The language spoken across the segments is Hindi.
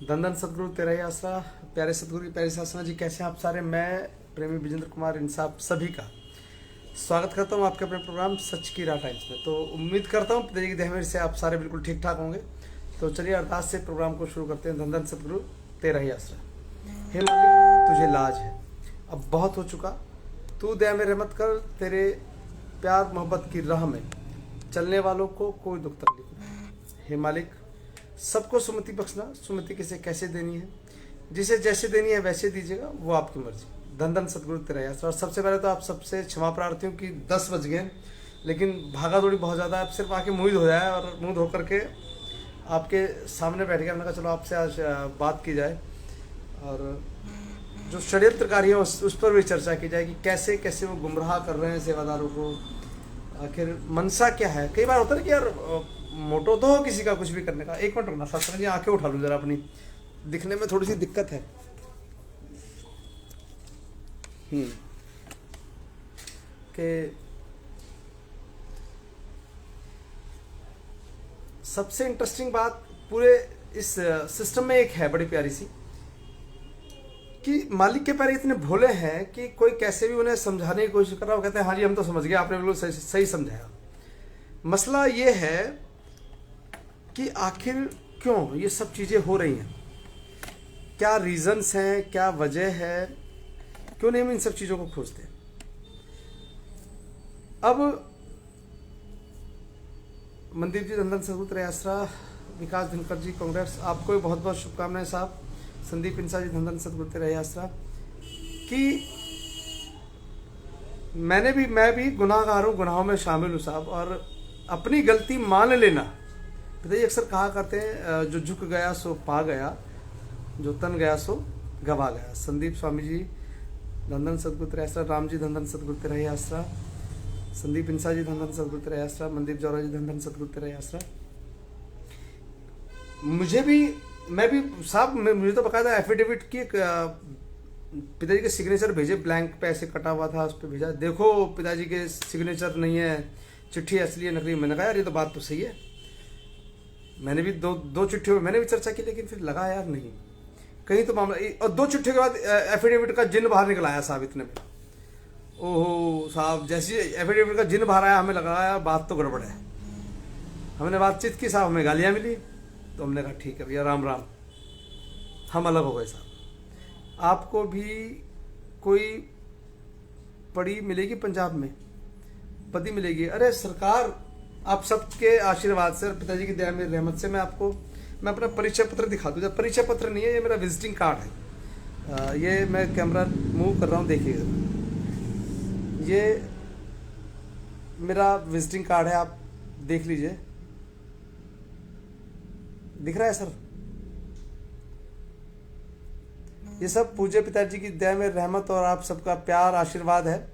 धन धन सतगुरु तेरा ही आसरा। प्यारे सतगुरु प्यारे शासना जी, कैसे हैं आप सारे। मैं प्रेमी विजेंद्र कुमार इन सब सभी का स्वागत करता हूं आपके अपने प्रोग्राम सच की राह टाइम्स में। तो उम्मीद करता हूं पिताजी की दया से आप सारे बिल्कुल ठीक ठाक होंगे। तो चलिए अरदास से प्रोग्राम को शुरू करते हैं। धन धन सतगुरु तेरा ही आसरा। हे मालिक तुझे लाज है, अब बहुत हो चुका, तू दया में रहमत कर। तेरे प्यार मोहब्बत की राह में चलने वालों को कोई दुख तकलीफ नहीं। हे मालिक सबको सुमति बख्शना, सुमति किसे कैसे देनी है, जिसे जैसे देनी है वैसे दीजिएगा, वो आपकी मर्जी। धन धन सतगुरु तेरा ही आसरा। और सबसे पहले तो आप सबसे क्षमा प्रार्थी हूँ कि 10 बज गए, लेकिन भागा दौड़ी बहुत ज़्यादा है। आप सिर्फ आके मुँह धो जाए और मुँह धो करके आपके सामने बैठ गया। मैंने कहा चलो आपसे आज बात की जाए और जो षड्यंत्रकारी है उस पर भी चर्चा की जाए कि कैसे कैसे वो गुमराह कर रहे हैं सेवादारों को। आखिर मनसा क्या है। कई बार होता है कि यार मोटो तो हो किसी का कुछ भी करने का। एक मिनट रुकना शास्त्री जी, आंखें उठा लूँ जरा, अपनी दिखने में थोड़ी सी दिक्कत है। कि सबसे इंटरेस्टिंग बात पूरे इस सिस्टम में एक है बड़ी प्यारी सी, कि मालिक के पैर इतने भोले हैं कि कोई कैसे भी उन्हें समझाने की कोशिश कर रहा है, वो कहते हैं हाँ जी हम तो समझ गए, आपने बिल्कुल सही सही समझाया। मसला ये है कि आखिर क्यों ये सब चीज़ें हो रही हैं, क्या रीजंस हैं, क्या वजह है, क्यों नहीं हम इन सब चीज़ों को खोजते। अब मनदीप जी, धन सतगुरु तेरा आसरा, विकास धनकर जी कांग्रेस, आपको भी बहुत बहुत शुभकामनाएं साहब। संदीप इंसा जी, धन सतगुरु तेरा आसरा। कि मैं भी गुनाहगार हूँ, गुनाहों में शामिल हूँ साहब, और अपनी गलती मान लेना। पिताजी अक्सर कहा करते हैं जो झुक गया सो पा गया, जो तन गया सो गवा गया। संदीप स्वामी जी, धन सतगुरु तेरा आसरा। राम जी, धन सातगुरु तेरा आसरा। संदीप इंसा जी, धन सतगुरु तेरा आसरा। मनदीप जौहरा जी, धन सतगुरु तेरा आसरा। मैं भी साहब, मुझे तो बकायदा एफिडेविट की पिताजी के सिग्नेचर भेजे, ब्लैंक पे ऐसे कटा हुआ था, उस पर भेजा, देखो पिताजी के सिग्नेचर नहीं है, चिट्ठी असली है नकली। मैंने कहा यार ये तो बात तो सही है। मैंने भी दो चिट्ठियों में मैंने भी चर्चा की, लेकिन फिर लगा यार नहीं कहीं तो मामला। और 2 चिट्ठियों के बाद एफिडेविट का जिन बाहर निकल आया साहब इतने में। ओहो साहब, जैसे एफिडेविट का जिन बाहर आया हमें लगा यार बात तो गड़बड़ है। हमने बातचीत की साहब, हमें गालियाँ मिली, तो हमने कहा ठीक है भैया राम राम, हम अलग हो गए साहब। आपको भी कोई पड़ी मिलेगी पंजाब में, पति मिलेगी। अरे सरकार आप सबके आशीर्वाद से, पिताजी की दया में रहमत से मैं अपना परिचय पत्र दिखा दूँ। परिचय पत्र नहीं है, ये मेरा विजिटिंग कार्ड है। ये मैं कैमरा मूव कर रहा हूँ, देखिएगा, ये मेरा विजिटिंग कार्ड है, आप देख लीजिए। दिख रहा है सर। ये सब पूज्य पिताजी की दया में रहमत और आप सबका प्यार आशीर्वाद है।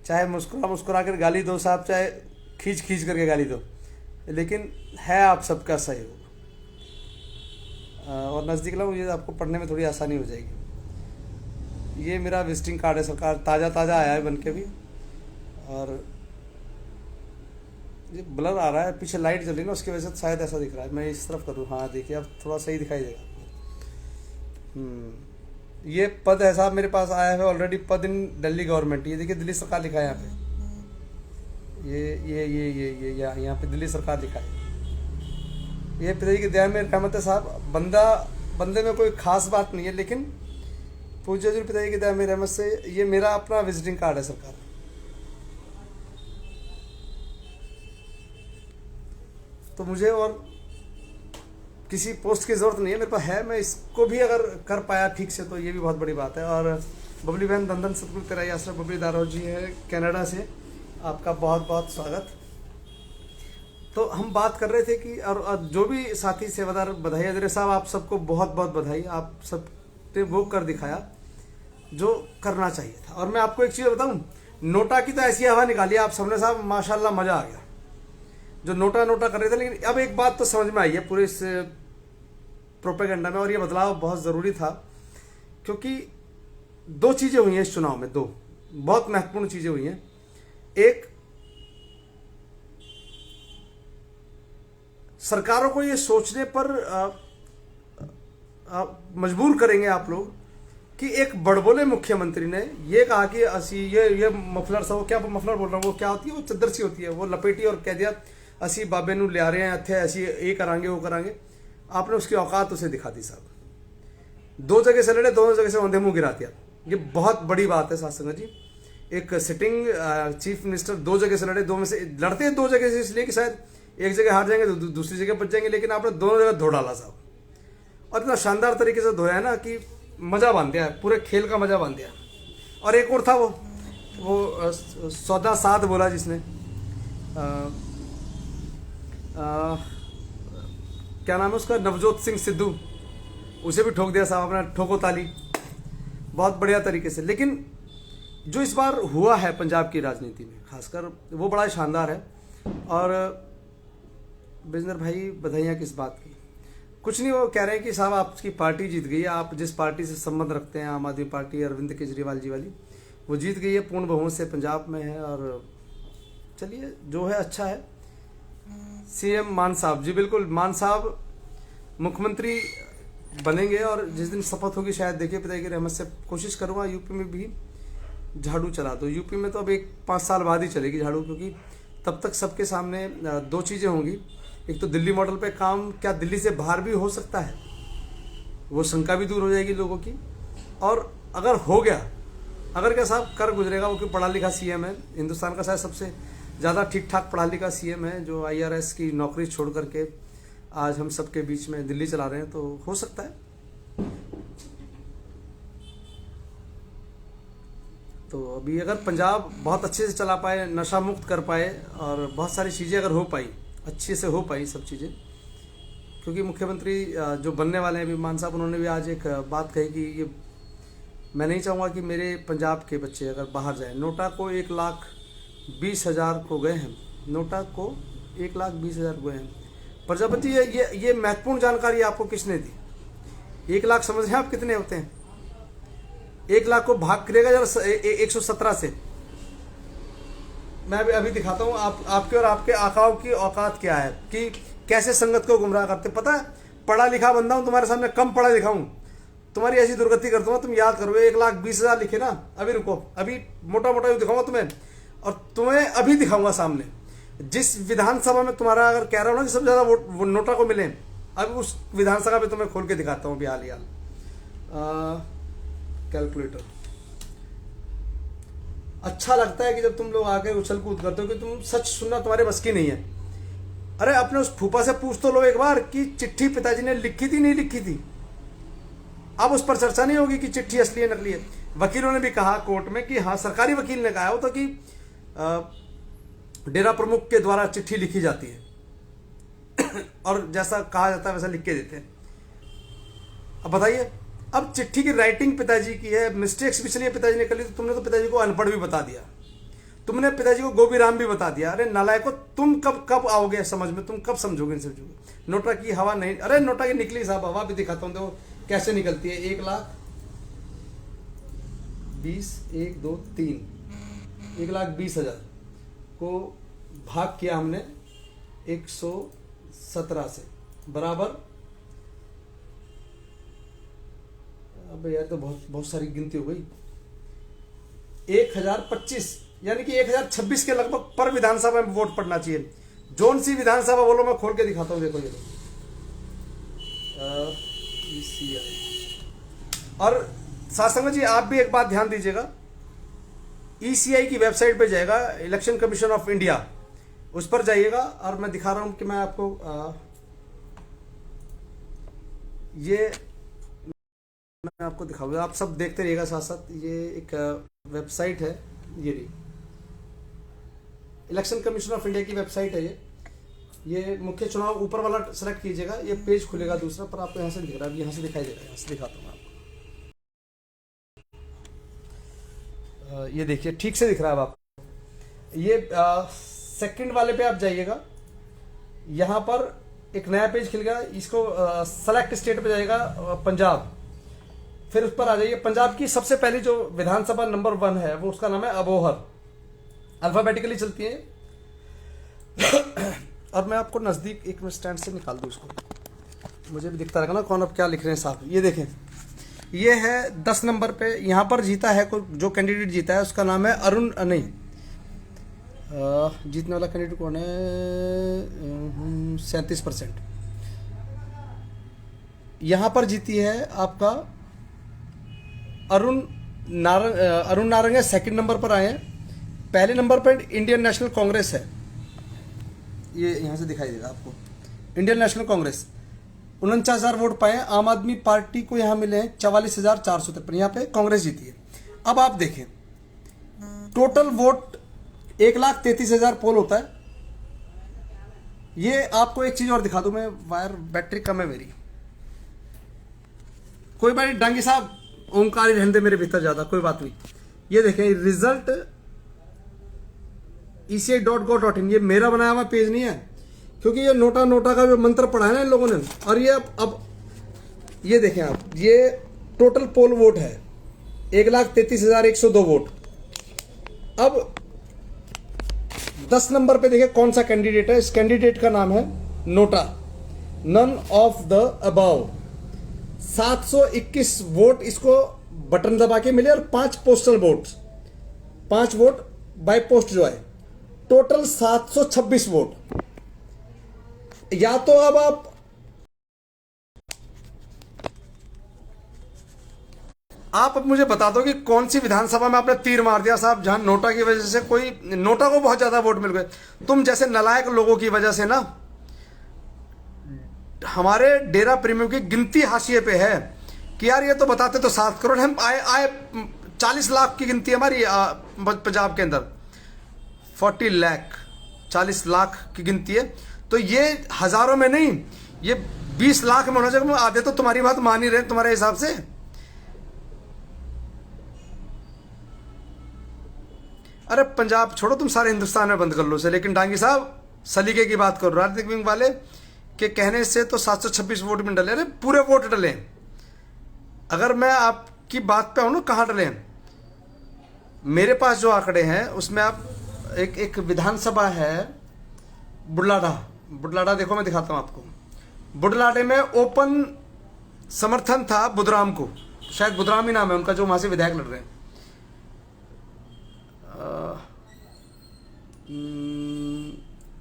चाहे मुस्कुरा मुस्कुरा कर गाली दो साहब, चाहे खींच खींच करके गाली दो, लेकिन है आप सबका सहयोग। और नज़दीक लाऊं, ये आपको पढ़ने में थोड़ी आसानी हो जाएगी। ये मेरा विजिटिंग कार्ड है सरकार, ताज़ा ताज़ा आया है बन के भी। और ये ब्लर आ रहा है, पीछे लाइट जल रही है ना, उसकी वजह से शायद ऐसा दिख रहा है। मैं इस तरफ करूँ, हाँ देखिए अब थोड़ा सही दिखाई देगा। ये पद है साहब मेरे पास आया है ऑलरेडी, पद इन दिल्ली गवर्नमेंट। ये देखिए दिल्ली सरकार लिखा है यहाँ पे, ये यहाँ पे दिल्ली सरकार लिखा है। ये पिताजी की दया में रहमत है साहब। बंदे में कोई खास बात नहीं है, लेकिन पूज्य जी पिताजी की दया में रहमत से ये मेरा अपना विजिटिंग कार्ड है सरकार। तो मुझे और किसी पोस्ट की ज़रूरत नहीं है, मेरे पास है। मैं इसको भी अगर कर पाया ठीक से तो ये भी बहुत बड़ी बात है। और बबली बहन, धन सतगुरु तेरा ही आसरा। बबली दारो जी है कनाडा से, आपका बहुत बहुत स्वागत। तो हम बात कर रहे थे कि और जो भी साथी सेवादार बधाई अजरे साहब, आप सबको बहुत बहुत बधाई। आप सब ने वो कर दिखाया जो करना चाहिए था। और मैं आपको एक चीज़ बताऊँ, नोटा की तो ऐसी हवा निकाली आप सबने साहब, माशाल्लाह मज़ा आ गया। जो नोटा कर रहे थे, लेकिन अब एक बात तो समझ में आई है पूरे इस प्रोपेगेंडा में, और ये बदलाव बहुत ज़रूरी था, क्योंकि 2 चीज़ें हुई हैं इस चुनाव में, 2 बहुत महत्वपूर्ण चीज़ें हुई हैं। एक, सरकारों को ये सोचने पर मजबूर करेंगे आप लोग कि एक बड़बोले मुख्यमंत्री ने ये कहा कि असी ये मफलर सा, वो क्या मफलर बोल रहा हूँ, वो क्या होती है, वो चद्दर सी होती है, वो लपेटी और कह दिया असी बाबे नू ले आ रहे हैं, थे ऐसी ये करांगे वो करांगे। आपने उसकी औकात उसे दिखा दी साहब। 2 जगह से लड़े, दोनों जगह से औंधे मुंह गिरा दिया। ये बहुत बड़ी बात है साथ संगत जी। एक सिटिंग चीफ मिनिस्टर 2 जगह से लड़े, 2 में से लड़ते हैं 2 जगह से इसलिए कि शायद एक जगह हार जाएंगे तो दूसरी जगह बच जाएंगे, लेकिन आपने दोनों जगह धो डाला साहब। और इतना शानदार तरीके से धोया है ना कि मजा बांध दिया, पूरे खेल का मजा बांध दिया। और एक और था वो सौदा साध बोला जिसने, क्या नाम है उसका, नवजोत सिंह सिद्धू, उसे भी ठोक दिया साहब, अपना ठोको ताली, बहुत बढ़िया तरीके से। लेकिन जो इस बार हुआ है पंजाब की राजनीति में खासकर, वो बड़ा शानदार है। और बिजनर भाई बधाइयाँ किस बात की, कुछ नहीं, वो कह रहे हैं कि साहब आपकी पार्टी जीत गई है, आप जिस पार्टी से संबंध रखते हैं, आम आदमी पार्टी अरविंद केजरीवाल जी वाली, वो जीत गई है, पूर्ण बहुमत से पंजाब में है। और चलिए जो है अच्छा है। सीएम मान साहब, जी बिल्कुल, मान साहब मुख्यमंत्री बनेंगे और जिस दिन शपथ होगी शायद, देखिए पिताजी की रहमत से कोशिश करूँगा यूपी में भी झाड़ू चला दो। यूपी में तो अब 5 साल बाद ही चलेगी झाड़ू, क्योंकि तब तक सबके सामने 2 चीज़ें होंगी। एक तो दिल्ली मॉडल पे काम क्या दिल्ली से बाहर भी हो सकता है, वो शंका भी दूर हो जाएगी लोगों की। और अगर हो गया, अगर क्या साहब कर गुजरेगा, वो कि पढ़ा लिखा सीएम है, हिंदुस्तान का शायद सबसे ज़्यादा ठीक ठाक पढ़ा लिखा सीएम है, जो IRS की नौकरी छोड़ करके आज हम सबके बीच में दिल्ली चला रहे हैं, तो हो सकता है। तो अभी अगर पंजाब बहुत अच्छे से चला पाए, नशा मुक्त कर पाए, और बहुत सारी चीज़ें अगर हो पाई, अच्छे से हो पाई सब चीज़ें, क्योंकि मुख्यमंत्री जो बनने वाले हैं अभी मान साहब, उन्होंने भी आज एक बात कही कि ये मैं नहीं चाहूँगा कि मेरे पंजाब के बच्चे अगर बाहर जाएं। नोटा को 1,20,000 को गए हैं, नोटा को 1,20,000 गए हैं। प्रजापति ये महत्वपूर्ण जानकारी आपको किसने दी? 1 लाख समझ रहे हैं आप कितने होते हैं? 1 लाख को भाग करेगा जरा 117 से। मैं अभी दिखाता हूँ आपके और आपके आकाओं की औकात क्या है, कि कैसे संगत को गुमराह करते। पता है, पढ़ा लिखा बंदा हूँ, तुम्हारे सामने कम पढ़ा लिखा हूँ, तुम्हारी ऐसी दुर्गति कर दूंगा तुम याद करोगे। 1,20,000 लिखे ना, अभी रुको, अभी मोटा मोटा दिखाऊंगा तुम्हें, और तुम्हें अभी दिखाऊंगा सामने। जिस विधानसभा में तुम्हारा अगर कह रहा हूँ ना कि सबसे ज़्यादा वो नोटा को मिले, अभी उस विधानसभा में तुम्हें खोल के दिखाता हूँ अभी हाल ही हाल। कैलकुलेटर अच्छा लगता है कि जब तुम लोग आके उछल कूद करते हो, कि तुम सच सुनना तुम्हारे बस की नहीं है। अरे अपने उस फूफा से पूछ तो लो एक बार कि चिट्ठी पिताजी ने लिखी थी नहीं लिखी थी। अब उस पर चर्चा नहीं होगी कि चिट्ठी असली है नकली है। वकीलों ने भी कहा कोर्ट में कि हाँ, सरकारी वकील ने कहा हो तो कि डेरा प्रमुख के द्वारा चिट्ठी लिखी जाती है और जैसा कहा जाता है वैसा लिख के देते हैं। अब बताइए, अब चिट्ठी की राइटिंग पिताजी की है, मिस्टेक्स भी चलिए पिताजी ने कर ली, तो तुमने तो पिताजी को अनपढ़ भी बता दिया, तुमने पिताजी को गोभी राम भी बता दिया। अरे नालायको, तुम कब आओगे समझ में, तुम कब समझोगे इन समझोगे। नोटा की हवा नहीं, अरे नोटा की निकली साहब हवा, भी दिखाता हूँ देखो कैसे निकलती है। 1,20,000 1 2 3 1,20,000 को भाग किया हमने 117 से, बराबर। अब यार तो बहुत सारी गिनती हो गई। 1,025 यानी कि 1,026 के लगभग पर विधानसभा में वोट पड़ना चाहिए। जोन सी विधानसभा बोलो, मैं खोल के दिखाता हूँ, देखो ये और साथ संगत जी आप भी एक बात ध्यान दीजिएगा, ECI की वेबसाइट पे जाएगा, इलेक्शन कमीशन ऑफ इंडिया, उस पर जाइएगा। और मैं दिखा रहा हूँ कि मैं आपको ये मैं आपको दिखाऊंगा, आप सब देखते रहिएगा साथ साथ। ये एक वेबसाइट है, ये रही इलेक्शन कमीशन ऑफ इंडिया की वेबसाइट है। ये मुख्य चुनाव ऊपर वाला सेलेक्ट कीजिएगा, ये पेज खुलेगा दूसरा, पर आपको यहाँ से दिख रहा है, यहाँ से दिखाई दे रहा है, यहाँ से दिखाता हूँ आपको। ये देखिए ठीक से दिख रहा है आपको। ये सेकंड वाले पे आप जाइएगा, यहाँ पर एक नया पेज खिल गया, इसको सेलेक्ट स्टेट पे जाएगा पंजाब, फिर उस पर आ जाइए। पंजाब की सबसे पहली जो विधानसभा नंबर 1 है वो उसका नाम है अबोहर, अल्फाबेटिकली चलती है। और मैं आपको नजदीक एक मिनट स्टैंड से निकाल दूं इसको, मुझे भी दिखता रहेगा ना कौन अब क्या लिख रहे हैं साहब। ये देखें, ये है 10 नंबर पे, यहाँ पर जीता है जो कैंडिडेट जीता है उसका नाम है अरुण, नहीं जीतने वाला कैंडिडेट कौन है, 37%। यहाँ पर जीती है आपका अरुण नारंग है, सेकंड नंबर पर आए हैं। पहले नंबर पर इंडियन नेशनल कांग्रेस है, ये यहाँ से दिखाई देगा आपको, इंडियन नेशनल कांग्रेस 49,000 वोट पाए। आम आदमी पार्टी को यहाँ मिले हैं 44,453, यहाँ पे कांग्रेस जीती है। अब आप देखें टोटल वोट 1,33,000 पोल होता है। ये आपको एक चीज और दिखा दूं मैं, वायर बैटरी कम है मेरी, कोई बात नहीं डांगी साहब, ओंकार ही रहने दे मेरे भीतर ज्यादा, कोई बात नहीं। ये देखें रिजल्ट ECI.gov.in, ये मेरा बनाया हुआ पेज नहीं है, क्योंकि ये नोटा नोटा का जो मंत्र पढ़ा है ना इन लोगों ने, और ये अब ये देखें आप, ये टोटल पोल वोट है 1,33,102 वोट। अब 10 नंबर पे देखिए कौन सा कैंडिडेट है। इस कैंडिडेट का नाम है NOTA, none of the above. 721 vote इसको बटन दबा के मिले और 5 postal vote, 5 vote by post जो है, टोटल 726 वोट। या तो अब आप अब मुझे बता दो कि कौन सी विधानसभा में आपने तीर मार दिया साहब, जहां नोटा की वजह से कोई, नोटा को बहुत ज्यादा वोट मिल गए। तुम जैसे नालायक लोगों की वजह से ना हमारे डेरा प्रेमियों की गिनती हाशिए पे है कि यार ये तो बताते तो 7 करोड़, हम आए 40 लाख की गिनती हमारी पंजाब के अंदर, 40 लाख 40 लाख की गिनती है। तो ये हजारों में नहीं, ये 20 लाख में होना चाहिए। आधे तो तुम्हारी बात मान ही रहे तुम्हारे हिसाब से। अरे पंजाब छोड़ो, तुम सारे हिंदुस्तान में बंद कर लो उसे। लेकिन डांगी साहब सलीके की बात करो, राजनीतिक विंग वाले के कहने से तो 726 वोट में डले। अरे पूरे वोट डले। अगर मैं आपकी बात पे हूं ना, कहां डले, मेरे पास जो आंकड़े हैं उसमें आप एक विधानसभा है बुढलाडा देखो, मैं दिखाता हूं आपको। बुढलाडे में ओपन समर्थन था बुधराम को, शायद बुधराम ही नाम है उनका, जो वहां से विधायक लड़ रहे हैं।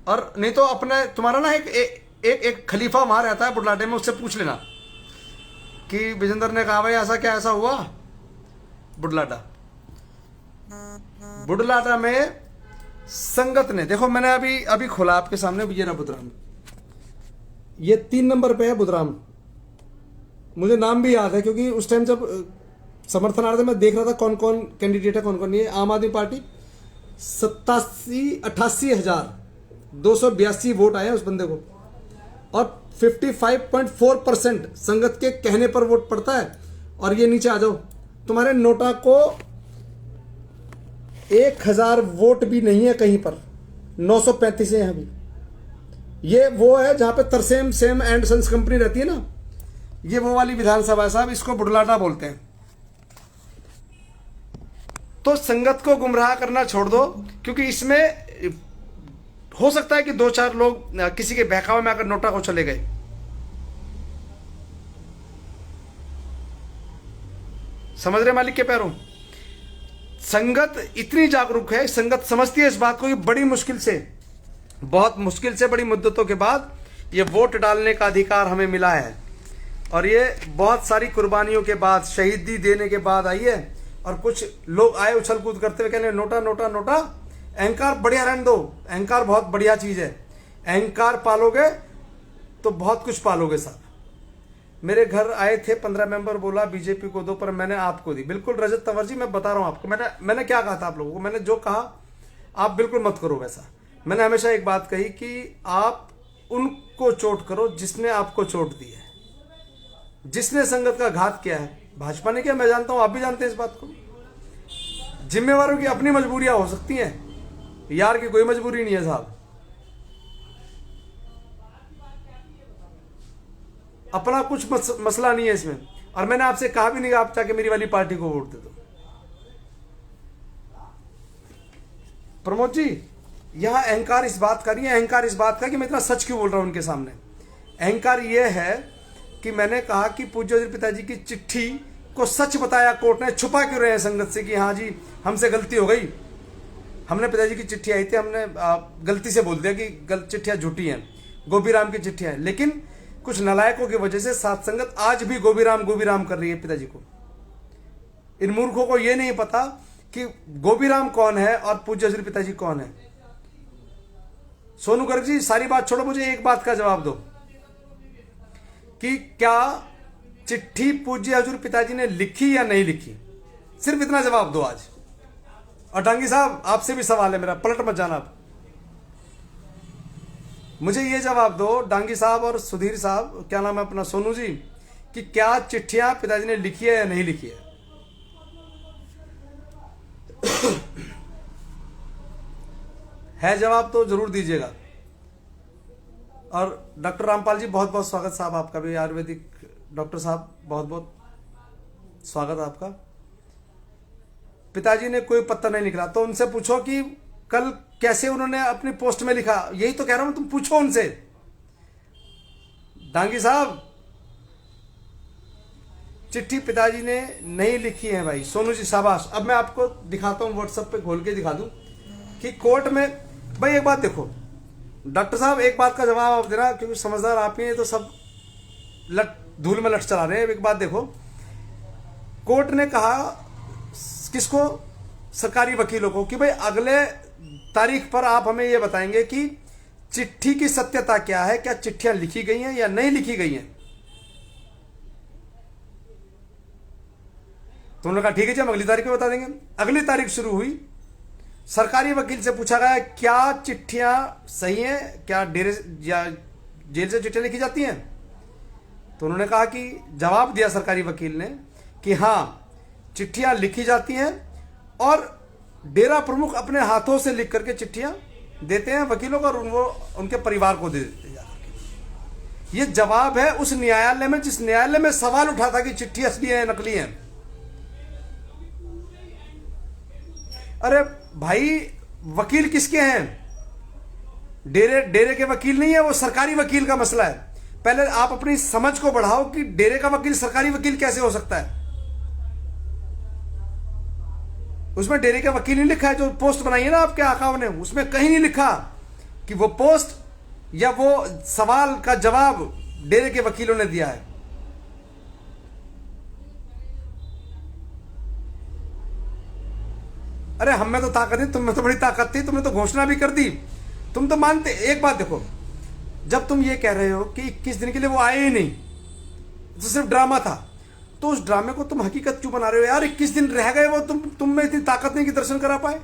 और नहीं तो अपने तुम्हारा ना एक खलीफा वहां रहता है बुढलाडे में, उससे पूछ लेना कि विजेंद्र ने कहा भाई ऐसा क्या ऐसा हुआ। बुढलाडा में संगत ने, देखो मैंने अभी खोला आपके सामने, ये रहा बुधराम, ये 3 नंबर पे है बुधराम। मुझे नाम भी याद है क्योंकि उस टाइम जब समर्थन आ रहे थे मैं देख रहा था कौन कौन कैंडिडेट है, कौन कौन नहीं है। आम आदमी पार्टी 88,282 वोट आए उस बंदे को, और 55.4% संगत के कहने पर वोट पड़ता है। और ये नीचे आ जाओ, तुम्हारे नोटा को 1,000 वोट भी नहीं है कहीं पर, 935 है यहां भी। ये वो है जहां पे तरसेम सेम एंड सन्स कंपनी रहती है ना, ये वो वाली विधानसभा है साहब, इसको बुढलाडा बोलते हैं। तो संगत को गुमराह करना छोड़ दो, क्योंकि इसमें हो सकता है कि 2-4 लोग किसी के बहकावे में आकर नोटा को चले गए। समझ रहे मालिक के पैरों। संगत इतनी जागरूक है, संगत समझती है इस बात को कि बड़ी मुश्किल से, बहुत मुश्किल से, बड़ी मुद्दतों के बाद ये वोट डालने का अधिकार हमें मिला है। और ये बहुत सारी कुर्बानियों के बाद, शहीदी देने के बाद आई है। और कुछ लोग आए उछल कूद करते हुए, कहने नोटा नोटा नोटा। अहंकार बढ़िया रहने दो, अहंकार बहुत बढ़िया चीज है। अहंकार पालोगे तो बहुत कुछ पालोगे साहब। मेरे घर आए थे 15 मेंबर, बोला बीजेपी को दो, पर मैंने आपको दी। बिल्कुल रजत तंवर जी, मैं बता रहा हूं आपको, मैंने क्या कहा था आप लोगों को, मैंने जो कहा आप बिल्कुल मत करो वैसा। मैंने हमेशा एक बात कही कि आप उनको चोट करो जिसने आपको चोट दी है, जिसने संगत का घात किया है। भाजपा ने किया, मैं जानता हूं, आप भी जानते हैं इस बात को। जिम्मेवारों की अपनी मजबूरियां हो सकती हैं, यार की कोई मजबूरी नहीं है साहब। अपना कुछ मसला नहीं है इसमें। और मैंने आपसे कहा भी नहीं कि आप चाहे मेरी वाली पार्टी को वोट दे दो। प्रमोद जी, यहां अहंकार इस बात का नहीं है, अहंकार इस बात का कि मैं इतना सच क्यों बोल रहा हूं उनके सामने। अहंकार यह है कि मैंने कहा कि पूज्य हजूर पिताजी की चिट्ठी को सच बताया कोर्ट ने, छुपा क्यों रहे हैं संगत से कि हाँ जी हमसे गलती हो गई, हमने पिताजी की चिट्ठी आई थी, हमने गलती से बोल दिया कि चिट्ठियाँ झूठी हैं, गोबीराम की चिट्ठियाँ हैं। लेकिन कुछ नलायकों की वजह से सात संगत आज भी गोबीराम कर रही है पिताजी को। इन मूर्खों को यह नहीं पता कि गोबीराम कौन है और पूज्य हजूर पिताजी कौन है। सोनू गर्ग जी सारी बात छोड़ो, मुझे एक बात का जवाब दो कि क्या चिट्ठी पूज्य हजूर पिताजी ने लिखी या नहीं लिखी, सिर्फ इतना जवाब दो आज। और डांगी साहब आपसे भी सवाल है मेरा, पलट मत जाना आप, मुझे ये जवाब दो डांगी साहब और सुधीर साहब, क्या नाम है अपना, सोनू जी, कि क्या चिट्ठियां पिताजी ने लिखी है या नहीं लिखी है जवाब तो जरूर दीजिएगा। और डॉक्टर रामपाल जी बहुत बहुत स्वागत साहब आपका भी, आयुर्वेदिक डॉक्टर साहब बहुत बहुत स्वागत आपका। पिताजी ने कोई पत्र नहीं लिखा, तो उनसे पूछो कि कल कैसे उन्होंने अपनी पोस्ट में लिखा, यही तो कह रहा हूं, तुम पूछो उनसे। डांगी साहब चिट्ठी पिताजी ने नहीं लिखी है भाई। सोनू जी शाबाश। अब मैं आपको दिखाता हूं, व्हाट्सएप पे खोल के दिखा दूं कि कोर्ट में, भाई एक बात देखो डॉक्टर साहब, एक बात का जवाब आप देना क्योंकि समझदार आप ही हैं, तो सब धूल में लट चला रहे हैं। एक बात देखो, कोर्ट ने कहा किसको, सरकारी वकीलों को, कि भाई अगले तारीख पर आप हमें यह बताएंगे कि चिट्ठी की सत्यता क्या है, क्या चिट्ठियां लिखी गई हैं या नहीं लिखी गई हैं। तो उन्होंने कहा ठीक है जी हम अगली तारीख में बता देंगे। अगली तारीख शुरू हुई, सरकारी वकील से पूछा गया क्या चिट्ठियां सही हैं, क्या डेरे या जेल से चिट्ठियां लिखी जाती हैं। तो उन्होंने कहा कि जवाब दिया सरकारी वकील ने कि हाँ चिट्ठियां लिखी जाती हैं और डेरा प्रमुख अपने हाथों से लिख करके चिट्ठियां देते हैं वकीलों को और वो उनके परिवार को दे देते हैं। ये जवाब है उस न्यायालय में जिस न्यायालय में सवाल उठा था कि चिट्ठी असली है नकली है। अरे भाई वकील किसके हैं, डेरे के वकील नहीं है, वो सरकारी वकील का मसला है। पहले आप अपनी समझ को बढ़ाओ कि डेरे का वकील सरकारी वकील कैसे हो सकता है। उसमें डेरे का वकील नहीं लिखा है, जो पोस्ट बनाई है ना आपके आकाओं ने, उसमें कहीं नहीं लिखा कि वो पोस्ट या वो सवाल का जवाब डेरे के वकीलों ने दिया है। अरे हम में तो ताकत है, तुम में तो बड़ी ताकत थी, तुमने तो घोषणा भी कर दी, तुम तो मानते। एक बात देखो, जब तुम ये कह रहे हो कि 21 दिन के लिए वो आए ही नहीं, तो सिर्फ ड्रामा था, तो उस ड्रामे को तुम हकीकत क्यों बना रहे हो यार। 21 दिन रह गए वो, तुम में इतनी ताकत नहीं कि दर्शन करा पाए।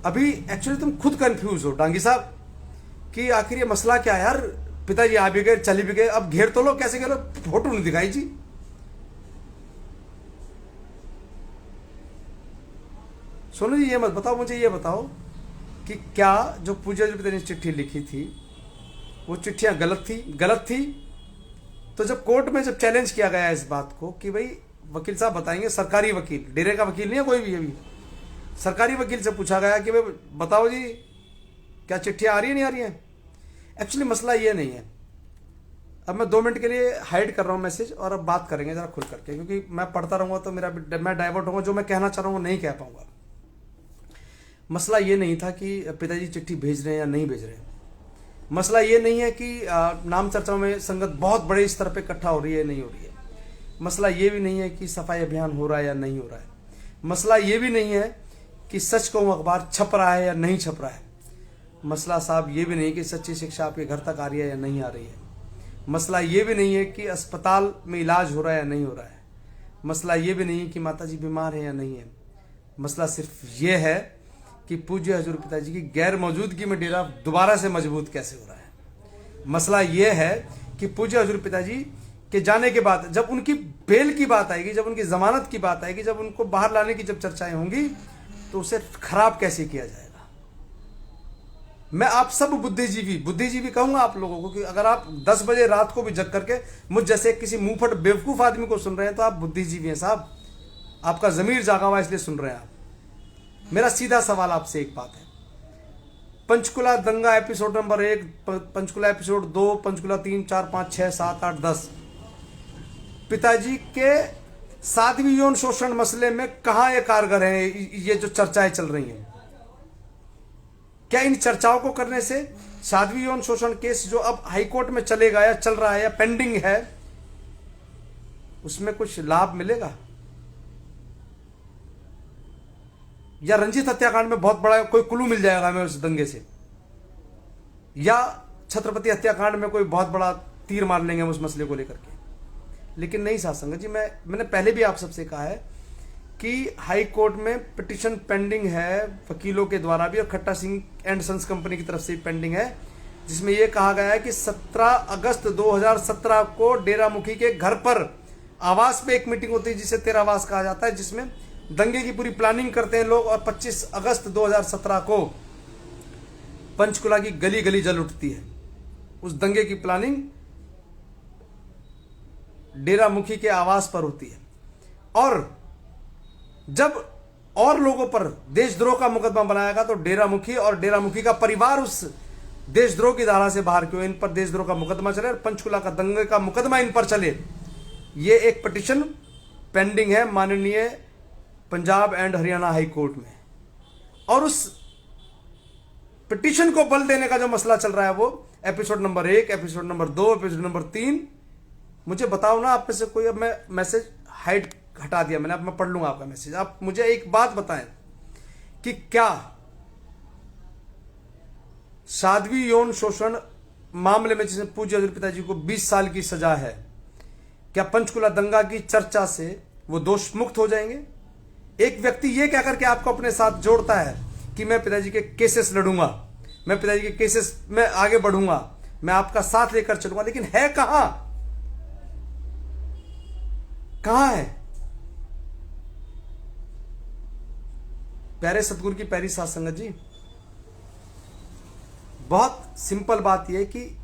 अभी एक्चुअली तुम खुद कंफ्यूज हो डांगी साहब कि आखिर ये मसला क्या है यार। पिताजी आ भी गए, चली भी गए, अब घेर तो लो, कैसे घेरो, फोटो नहीं दिखाई जी। सोनू जी ये मत बताओ, मुझे ये बताओ कि क्या जो पूज्य हजूर पिताजी ने चिट्ठी लिखी थी वो चिट्ठियां गलत थी। तो जब कोर्ट में जब चैलेंज किया गया इस बात को कि भाई वकील साहब बताएंगे, सरकारी वकील, डेरे का वकील नहीं है कोई भी, अभी सरकारी वकील से पूछा गया कि भाई बताओ जी क्या चिट्ठियां आ रही है नहीं आ रही है। एक्चुअली मसला ये नहीं है। अब मैं 2 मिनट के लिए हाइड कर रहा हूँ मैसेज और अब बात करेंगे जरा खुल करके, क्योंकि मैं पढ़ता रहूंगा तो मैं डाइवर्ट होऊंगा, जो मैं कहना चाह रहा हूँ वो नहीं कह पाऊंगा। मसला ये नहीं था कि पिताजी चिट्ठी भेज रहे हैं या नहीं भेज रहे हैं। मसला ये नहीं है कि नाम चर्चा में संगत बहुत बड़े स्तर पे इकट्ठा हो रही है नहीं हो रही है। मसला ये भी नहीं है कि सफाई अभियान हो रहा है या नहीं हो रहा है। मसला ये भी नहीं है कि सच कहूं अखबार छप रहा है या नहीं छप रहा है। मसला साहब ये भी नहीं कि सच्ची शिक्षा आपके घर तक आ रही है या नहीं आ रही है। मसला ये भी नहीं है कि अस्पताल में इलाज हो रहा है या नहीं हो रहा है। मसला ये भी नहीं है कि माताजी बीमार है या नहीं है। मसला सिर्फ ये है कि पूज्य हजूर पिताजी की गैर मौजूदगी में डेरा दोबारा से मजबूत कैसे हो रहा है। मसला यह है कि पूज्य हजूर पिताजी के जाने के बाद जब उनकी बेल की बात आएगी, जब उनकी जमानत की बात आएगी, जब उनको बाहर लाने की जब चर्चाएं होंगी, तो उसे खराब कैसे किया जाएगा। मैं आप सब बुद्धिजीवी कहूंगा आप लोगों को कि अगर आप 10 बजे रात को भी जग करके मुझ जैसे किसी मुंहफट बेवकूफ आदमी को सुन रहे हैं तो आप बुद्धिजीवी हैं साहब। आपका जमीर जागा हुआ इसलिए सुन रहे हैं आप। मेरा सीधा सवाल आपसे एक बात है, पंचकुला दंगा episode number 1, Panchkula episode 2, Panchkula 3, 4, 5, 6, 7, 8, 10। पिताजी के साध्वी यौन शोषण मसले में कहां ये कारगर है ये जो चर्चाएं चल रही हैं? क्या इन चर्चाओं को करने से साध्वी यौन शोषण केस जो अब हाईकोर्ट में चलेगा या चल रहा है या पेंडिंग है, उसमें कुछ लाभ मिलेगा? या रंजीत हत्याकांड में बहुत बड़ा कोई क्लू मिल जाएगा हमें उस दंगे से? या छत्रपति हत्याकांड में कोई बहुत बड़ा तीर मार लेंगे हम उस मसले को लेकर के? लेकिन नहीं साथ संगत जी, मैंने पहले भी आप सबसे कहा है कि हाई कोर्ट में पिटीशन पेंडिंग है वकीलों के द्वारा भी, और खट्टा सिंह एंड सन्स कंपनी की तरफ से पेंडिंग है, जिसमें यह कहा गया है कि 17 अगस्त 2017 को डेरा मुखी के घर पर आवास पे एक मीटिंग होती है जिसे तेरावास कहा जाता है, जिसमें दंगे की पूरी प्लानिंग करते हैं लोग, और 25 अगस्त 2017 को पंचकुला की गली गली जल उठती है। उस दंगे की प्लानिंग डेरा मुखी के आवास पर होती है, और जब और लोगों पर देशद्रोह का मुकदमा बनाएगा तो डेरा मुखी और डेरा मुखी का परिवार उस देशद्रोह की धारा से बाहर क्यों? इन पर देशद्रोह का मुकदमा चले और पंचकुला का दंगे का मुकदमा इन पर चले। ये एक पिटीशन पेंडिंग है माननीय Punjab and Haryana high court में, और उस पिटीशन को बल देने का जो मसला चल रहा है वो episode number 1, episode number 2, episode number 3। मुझे बताओ ना आप में से कोई, अब मैं मैसेज हटा दिया मैंने, अब मैं पढ़ लूंगा आपका मैसेज। आप मुझे एक बात बताएं कि क्या साध्वी यौन शोषण मामले में जिसमें पूज्य हजूर पिताजी को 20 साल की सजा है, क्या पंचकुला दंगा की चर्चा से वो दोष मुक्त हो जाएंगे? एक व्यक्ति ये कह करके आपको अपने साथ जोड़ता है कि मैं पिताजी के केसेस लड़ूंगा, मैं पिताजी के केसेस में आगे बढ़ूंगा, मैं आपका साथ लेकर चलूंगा, लेकिन है कहां है? प्यारे सतगुरु की प्यारी साध संगत जी, बहुत सिंपल बात यह है कि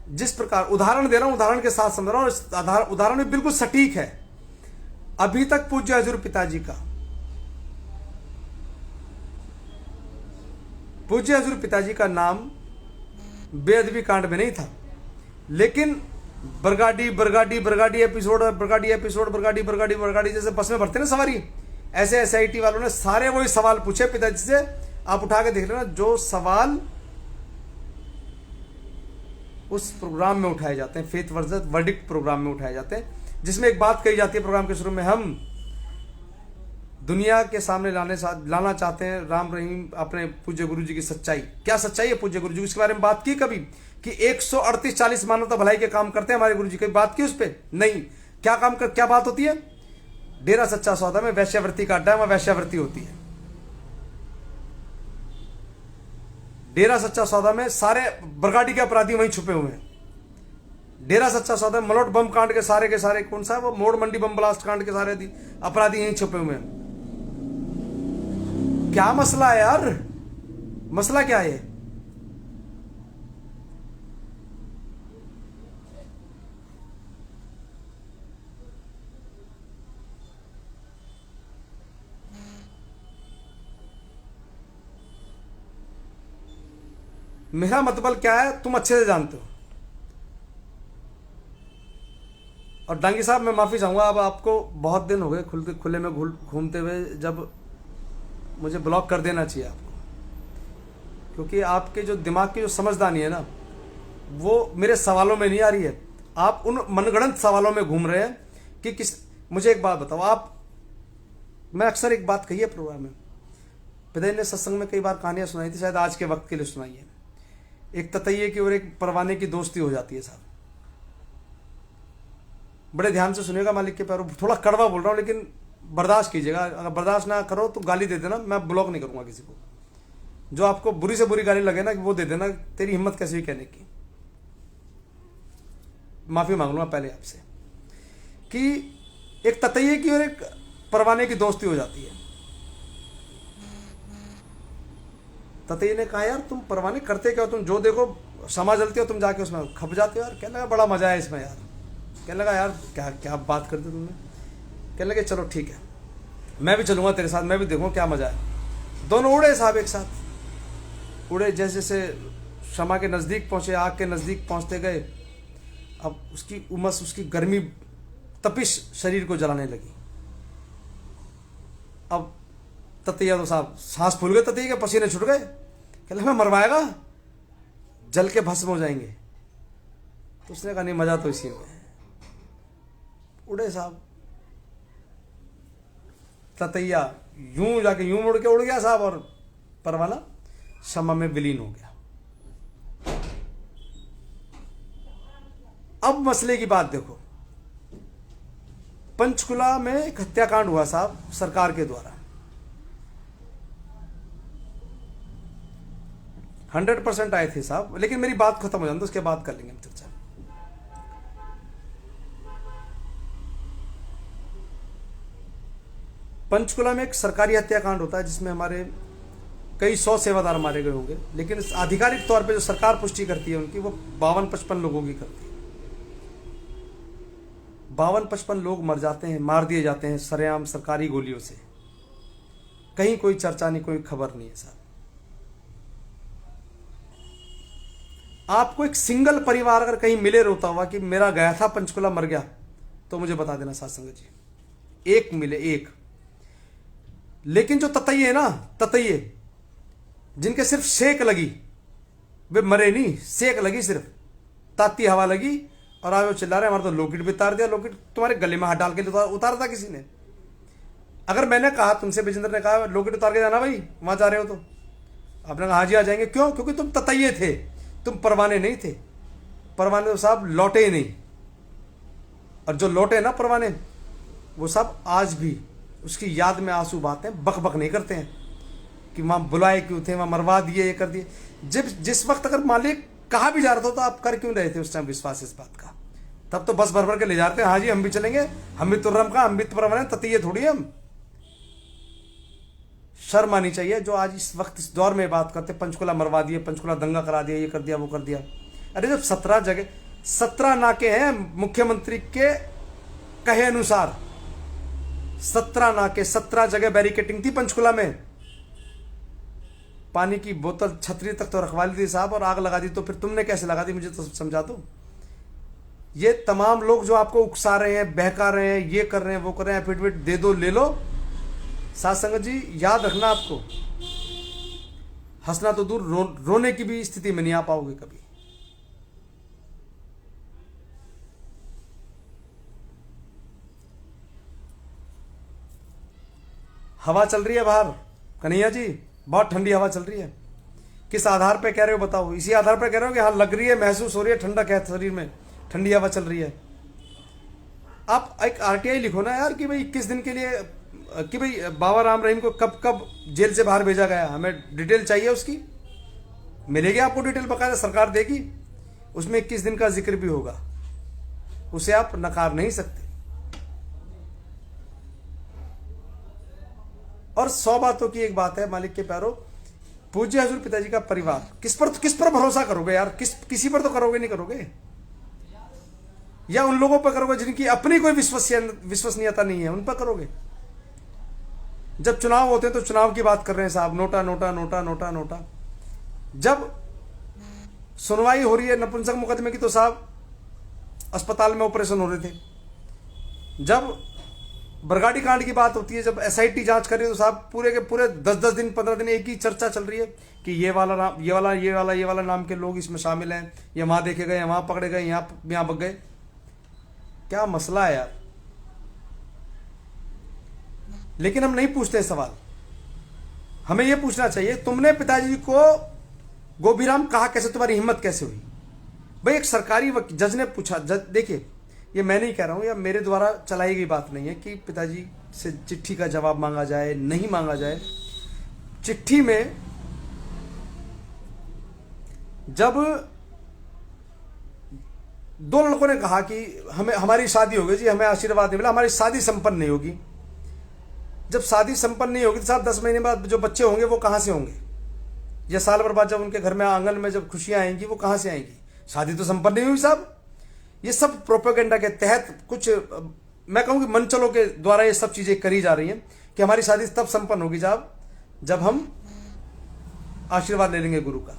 जिस प्रकार उदाहरण दे रहा हूं, उदाहरण के साथ समझ रहा हूं, और उदाहरण भी बिल्कुल सटीक है। अभी तक पूज्य हजूर पिताजी का, पूज्य हजूर पिताजी का नाम बेअदबी कांड में नहीं था, लेकिन बरगाड़ी एपिसोड जैसे बस में भरते ना सवारी, ऐसे एसआईटी वालों ने सारे वही सवाल पूछे पिताजी से। आप उठा के देख लेना, जो सवाल उस प्रोग्राम में उठाए जाते हैं, फेथ वर्सेस वर्डिक्ट प्रोग्राम में उठाए जाते हैं, जिसमें एक बात कही जाती है प्रोग्राम के शुरू में, हम दुनिया के सामने लाना चाहते हैं राम रहीम अपने पूज्य गुरु जी की सच्चाई। क्या सच्चाई है पूज्य गुरु जी? इसके बारे में बात की कभी कि 138-40 मानवता भलाई के काम करते हैं हमारे गुरु जी? कभी बात की उस पर? नहीं। क्या बात होती है? डेरा सच्चा सौदा में वैश्यावृत्ति का अड्डा है, वहां वैश्यावृत्ति होती है। डेरा सच्चा सौदा में सारे बरगाड़ी के अपराधी वहीं छुपे हुए हैं। डेरा सच्चा सौदा में मलोट बम कांड के सारे कौन सा है वो, मोड़ मंडी बम ब्लास्ट कांड के सारे अपराधी यहीं छुपे हुए हैं। क्या मसला है यार? मसला क्या है? मेरा मतलब क्या है तुम अच्छे से जानते हो। और डांगी साहब, मैं माफी चाहूंगा, अब आपको बहुत दिन हो गए खुले में घूमते हुए, जब मुझे ब्लॉक कर देना चाहिए आपको, क्योंकि आपके जो दिमाग की जो समझदारी है ना, वो मेरे सवालों में नहीं आ रही है। आप उन मनगढ़ंत सवालों में घूम रहे हैं कि मुझे एक बात बताओ आप। मैं अक्सर एक बात कही है प्रोग्राम में, पिताजी ने सत्संग में कई बार कहानियां सुनाई थी, शायद आज के वक्त के लिए सुनाई है। एक ततैये की और एक परवाने की दोस्ती हो जाती है साहब। बड़े ध्यान से सुनिएगा, मालिक के पैरों, थोड़ा कड़वा बोल रहा हूं लेकिन बर्दाश्त कीजिएगा। अगर बर्दाश्त ना करो तो गाली दे देना, मैं ब्लॉक नहीं करूंगा किसी को। जो आपको बुरी से बुरी गाली लगे ना, वो दे देना। तेरी हिम्मत कैसी हुई कहने की? माफी मांग लूंगा पहले आपसे कि एक ततैये की और एक परवाने की दोस्ती हो जाती है। ततैये ने कहा, यार तुम परवाने करते क्या हो? तुम जो देखो समा जलती हो, तुम जाके उसमें खप जाते हो। यार कहने लगा बड़ा मजा है इसमें यार। कहने लगा यार क्या क्या बात करते तुमने? कहने लगे चलो ठीक है, मैं भी चलूंगा तेरे साथ, मैं भी देखूंगा क्या मजा है। दोनों उड़े साहब, एक साथ उड़े, जैसे जैसे शमा के नज़दीक पहुँचे, आग के नज़दीक पहुँचते गए, अब उसकी उमस, उसकी गर्मी, तपिश शरीर को जलाने लगी। अब ततैया तो साहब सांस फूल गए, ततैया के पसीने छूट गए, कहले हमें मरवाएगा, जल के भस्म हो जाएंगे। तो उसने कहा नहीं, मजा तो इसी में। उड़े साहब, ततैया यूं जाके यूं मुड़ के उड़ गया साहब, और परवाना शमा में विलीन हो गया। अब मसले की बात देखो, पंचकुला में एक हत्याकांड हुआ साहब सरकार के द्वारा। 100% आए थे साहब, लेकिन मेरी बात खत्म हो जाए तो उसके बाद कर लेंगे हम चर्चा। पंचकुला में एक सरकारी हत्याकांड होता है जिसमें हमारे कई 100 सेवादार मारे गए होंगे, लेकिन आधिकारिक तौर पे जो सरकार पुष्टि करती है उनकी, वो 52-55 लोगों की करती है। 52-55 लोग मर जाते हैं, मार दिए जाते हैं सरेआम सरकारी गोलियों से। कहीं कोई चर्चा नहीं, कोई खबर नहीं है साहब। आपको एक सिंगल परिवार अगर कहीं मिले रोता हुआ कि मेरा गया था पंचकुला मर गया, तो मुझे बता देना साथ संगत जी, एक मिले, एक। लेकिन जो ततैये है ना, ततैये जिनके सिर्फ सेक लगी, वे मरे नहीं, सेक लगी, सिर्फ ताती हवा लगी और आगे चिल्ला रहे हमारा तो लॉकेट भी उतार दिया। लॉकेट तुम्हारे गले में हाथ डाल के उतारा था किसी ने? अगर मैंने कहा तुमसे, विजेंद्र ने कहा लॉकेट उतार के जाना भाई, वहां जा रहे हो, तो आपने कहा हाँ जी आ जाएंगे। क्यों? क्योंकि तुम ततैये थे, तुम परवाने नहीं थे। परवाने तो साहब लौटे नहीं, और जो लौटे ना परवाने, वो सब आज भी उसकी याद में आंसू बहाते हैं, बक बक नहीं करते हैं कि वहां बुलाए क्यों थे, वहां मरवा दिए, ये कर दिए। जिस वक्त अगर मालिक कहा भी जा रहा था तो आप कर क्यों रहे थे उस टाइम विश्वास इस बात का? तब तो बस भर भर के ले जाते हैं, हाँ जी हम भी चलेंगे, हम भी तुर्रम का, हम भी परवाने, ततैये थोड़ी हम। शर्म आनी चाहिए जो आज इस वक्त इस दौर में बात करते, पंचकुला मरवा दिए, पंचकुला दंगा करा दिया, ये कर दिया, वो कर दिया। अरे जब 17 जगह 17 नाके हैं मुख्यमंत्री के कहे अनुसार, 17 नाके, 17 जगह बैरिकेटिंग थी पंचकुला में। पानी की बोतल छतरी तक तो रखवा ली थी साहब, और आग लगा दी। तो फिर तुमने कैसे लगा दी, मुझे तो समझा दो। ये तमाम लोग जो आपको उकसा रहे हैं, बहका रहे हैं, ये कर रहे हैं, वो कर रहे हैं, एफिडेविट दे दो, ले लो। साथ संगत जी याद रखना, आपको हंसना तो दूर, रोने की भी स्थिति में नहीं आ पाओगे कभी। हवा चल रही है बाहर कन्हैया जी, बहुत ठंडी हवा चल रही है। किस आधार पे कह रहे हो बताओ? इसी आधार पे कह रहे हो कि हाँ लग रही है, महसूस हो रही है, ठंडक है शरीर में, ठंडी हवा चल रही है। आप एक आरटीआई लिखो ना यार कि भाई 21 दिन के लिए, कि भाई बाबा राम रहीम को कब कब जेल से बाहर भेजा गया, हमें डिटेल चाहिए उसकी। मिलेगी आपको डिटेल, बकायदा सरकार देगी, उसमें 21 दिन का जिक्र भी होगा, उसे आप नकार नहीं सकते। और 100 बातों की एक बात है, मालिक के प्यारो, पूज्य हजूर पिताजी का परिवार, किस पर भरोसा करोगे यार? किसी पर तो करोगे नहीं, करोगे या उन लोगों पर करोगे जिनकी अपनी कोई विश्वसनीयता नहीं है, उन पर करोगे? जब चुनाव होते हैं तो चुनाव की बात कर रहे हैं साहब, NOTA NOTA NOTA NOTA NOTA. जब सुनवाई हो रही है नपुंसक मुकदमे की, तो साहब अस्पताल में ऑपरेशन हो रहे थे। जब बरगाड़ी कांड की बात होती है, जब एसआईटी जांच कर रही है, तो साहब पूरे के पूरे 10-10 दिन 15 दिन एक ही चर्चा चल रही है कि ये वाला नाम, ये वाला नाम के लोग इसमें शामिल हैं, ये वहां देखे गए, वहां पकड़े गए, यहाँ बग गए। क्या मसला है यार? लेकिन हम नहीं पूछते सवाल। हमें यह पूछना चाहिए, तुमने पिताजी को गोभीराम कहा कैसे? तुम्हारी हिम्मत कैसे हुई? भाई एक सरकारी जज ने पूछा, देखिए ये मैं नहीं कह रहा हूं या मेरे द्वारा चलाई गई बात नहीं है कि पिताजी से चिट्ठी का जवाब मांगा जाए, नहीं मांगा जाए। चिट्ठी में जब 2 लड़कों ने कहा कि हमारी शादी होगी जी, हमें आशीर्वाद नहीं मिला, हमारी शादी संपन्न नहीं होगी। जब शादी संपन्न नहीं होगी तो साहब 10 महीने बाद जो बच्चे होंगे वो कहां से होंगे? या साल भर बाद जब उनके घर में आंगन में जब खुशियां आएंगी वो कहां से आएंगी? शादी तो संपन्न नहीं हुई साहब। ये सब प्रोपेगेंडा के तहत कुछ, मैं कहूं कि मंचलों के द्वारा ये सब चीजें करी जा रही हैं कि हमारी शादी तब संपन्न होगी जब हम आशीर्वाद ले लेंगे गुरु का।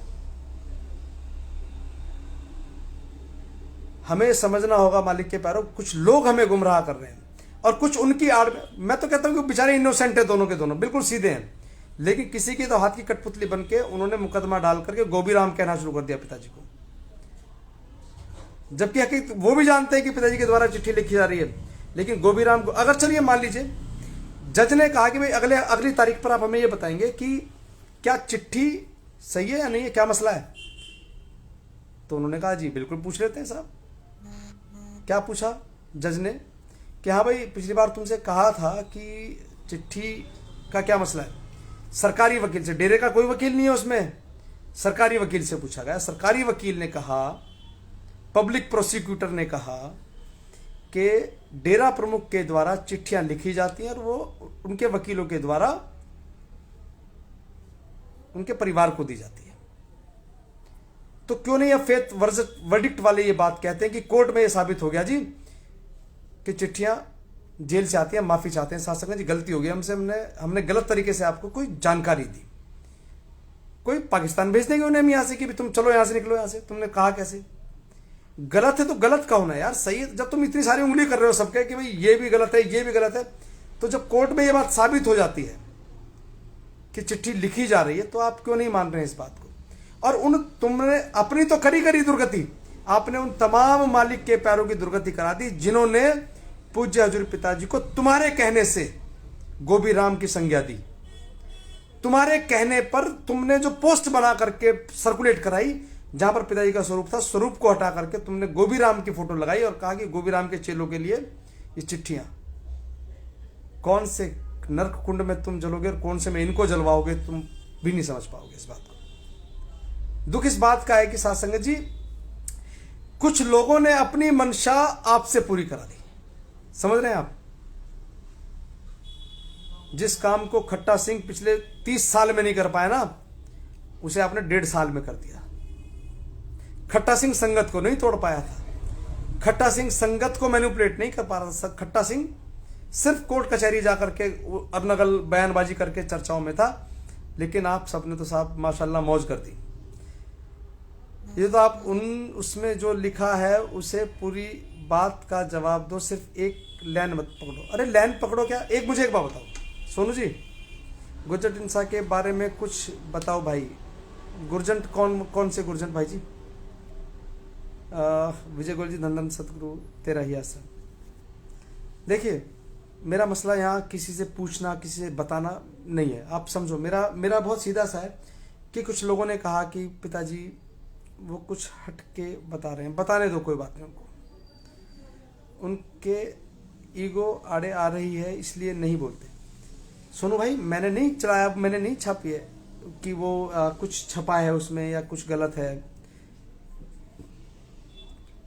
हमें समझना होगा मालिक के प्यारों, कुछ लोग हमें गुमराह कर रहे हैं और कुछ उनकी आड़ में। मैं तो कहता हूं कि बेचारे इनोसेंट है, दोनों के दोनों बिल्कुल सीधे हैं, लेकिन किसी की तो हाथ की कठपुतली बन के उन्होंने मुकदमा डाल करके गोबीराम कहना शुरू कर दिया पिताजी को, जबकि हकीकत वो भी जानते हैं कि पिताजी के द्वारा चिट्ठी लिखी जा रही है। लेकिन गोबीराम को अगर चलिए मान लीजिए जज ने कहा कि भाई अगली तारीख पर आप हमें ये बताएंगे कि क्या चिट्ठी सही है या नहीं है, क्या मसला है। तो उन्होंने कहा जी बिल्कुल पूछ लेते हैं साहब। क्या पूछा जज ने कि हाँ भाई पिछली बार तुमसे कहा था कि चिट्ठी का क्या मसला है। सरकारी वकील से, डेरे का कोई वकील नहीं है उसमें, सरकारी वकील से पूछा गया। सरकारी वकील ने कहा, पब्लिक प्रोसिक्यूटर ने कहा कि डेरा प्रमुख के द्वारा चिट्ठियां लिखी जाती हैं और वो उनके वकीलों के द्वारा उनके परिवार को दी जाती है। तो क्यों नहीं अब फेथ वर्डिक्ट वाले ये बात कहते हैं कि कोर्ट में ये साबित हो गया जी कि चिट्ठियां जेल से आती हैं, माफी चाहते हैं साथ संगत जी, गलती हो गई हमसे, हमने गलत तरीके से आपको कोई जानकारी दी। कोई पाकिस्तान भेज देंगे उन्हें हम यहां से कि तुम चलो यहां से निकलो, यहां से तुमने कहा कैसे। गलत है तो गलत का होना यार, सही है। जब तुम इतनी सारी उंगली कर रहे हो सबके कि भाई ये भी गलत है ये भी गलत है, तो जब कोर्ट में ये बात साबित हो जाती है कि चिट्ठी लिखी जा रही है, तो आप क्यों नहीं मान रहे हैं इस बात को। और तुमने अपनी तो करी दुर्गति, आपने उन तमाम मालिक के पैरों की दुर्गति करा दी जिन्होंने पूज्य हजूर पिताजी को तुम्हारे कहने से गोबीराम की संज्ञा दी। तुम्हारे कहने पर तुमने जो पोस्ट बना करके सर्कुलेट कराई जहां पर पिताजी का स्वरूप था, स्वरूप को हटा करके तुमने गोबीराम की फोटो लगाई और कहा कि गोबीराम के चेलों के लिए ये चिट्ठियां। कौन से नरक कुंड में तुम जलोगे और कौन से में इनको जलवाओगे, तुम भी नहीं समझ पाओगे इस बात को। दुख इस बात का है कि साथ संगत जी, कुछ लोगों ने अपनी मंशा आपसे पूरी करा दी। समझ रहे हैं आप, जिस काम को खट्टा सिंह पिछले 30 साल में नहीं कर पाया ना, उसे आपने 1.5 साल में कर दिया। खट्टा सिंह संगत को नहीं तोड़ पाया था, खट्टा सिंह संगत को मैनिपुलेट नहीं कर पा रहा था। खट्टा सिंह सिर्फ कोर्ट कचहरी जाकर के अरनगल बयानबाजी करके चर्चाओं में था, लेकिन आप सबने तो साहब माशाल्लाह मौज कर दी। ये तो आप उसमें जो लिखा है उसे पूरी बात का जवाब दो, सिर्फ एक लाइन मत पकड़ो। अरे लाइन पकड़ो क्या, मुझे एक बात बताओ सोनू जी, गुरजंट इंसा के बारे में कुछ बताओ भाई। गुरजंट कौन से गुरजंट भाई जी? विजय गोयल जी, धन धन सतगुरु तेरा ही आसन। देखिए मेरा मसला यहाँ किसी से पूछना किसी से बताना नहीं है, आप समझो। मेरा बहुत सीधा सा है कि कुछ लोगों ने कहा कि पिताजी वो कुछ हट के बता रहे हैं, बताने दो, कोई बात नहीं। उनके ईगो आड़े आ रही है इसलिए नहीं बोलते। सोनू भाई मैंने नहीं चलाया, मैंने नहीं छापी है कि वो कुछ छपा है उसमें या कुछ गलत है।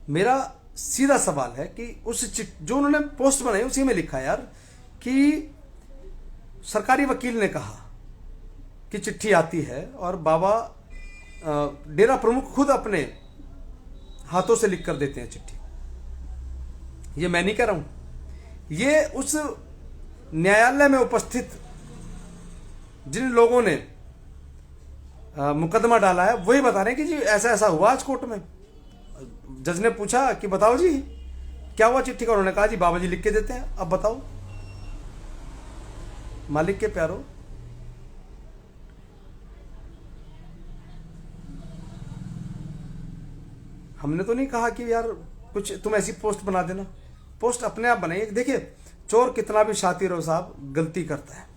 मेरा सीधा सवाल है कि उस जो उन्होंने पोस्ट बनाई उसी में लिखा है यार कि सरकारी वकील ने कहा कि चिट्ठी आती है और बाबा डेरा प्रमुख खुद अपने हाथों से लिख कर देते हैं चिट्ठी। ये मैं नहीं कह रहा हूं, ये उस न्यायालय में उपस्थित जिन लोगों ने मुकदमा डाला है वही बता रहे हैं कि जी ऐसा ऐसा हुआ आज कोर्ट में। जज ने पूछा कि बताओ जी क्या हुआ चिट्ठी का, उन्होंने कहा जी बाबा जी लिख के देते हैं, अब बताओ। मालिक के प्यारो, हमने तो नहीं कहा कि यार कुछ तुम ऐसी पोस्ट बना देना, पोस्ट अपने आप बनाइए। देखिए चोर कितना भी शातिर हो साहब, गलती करता है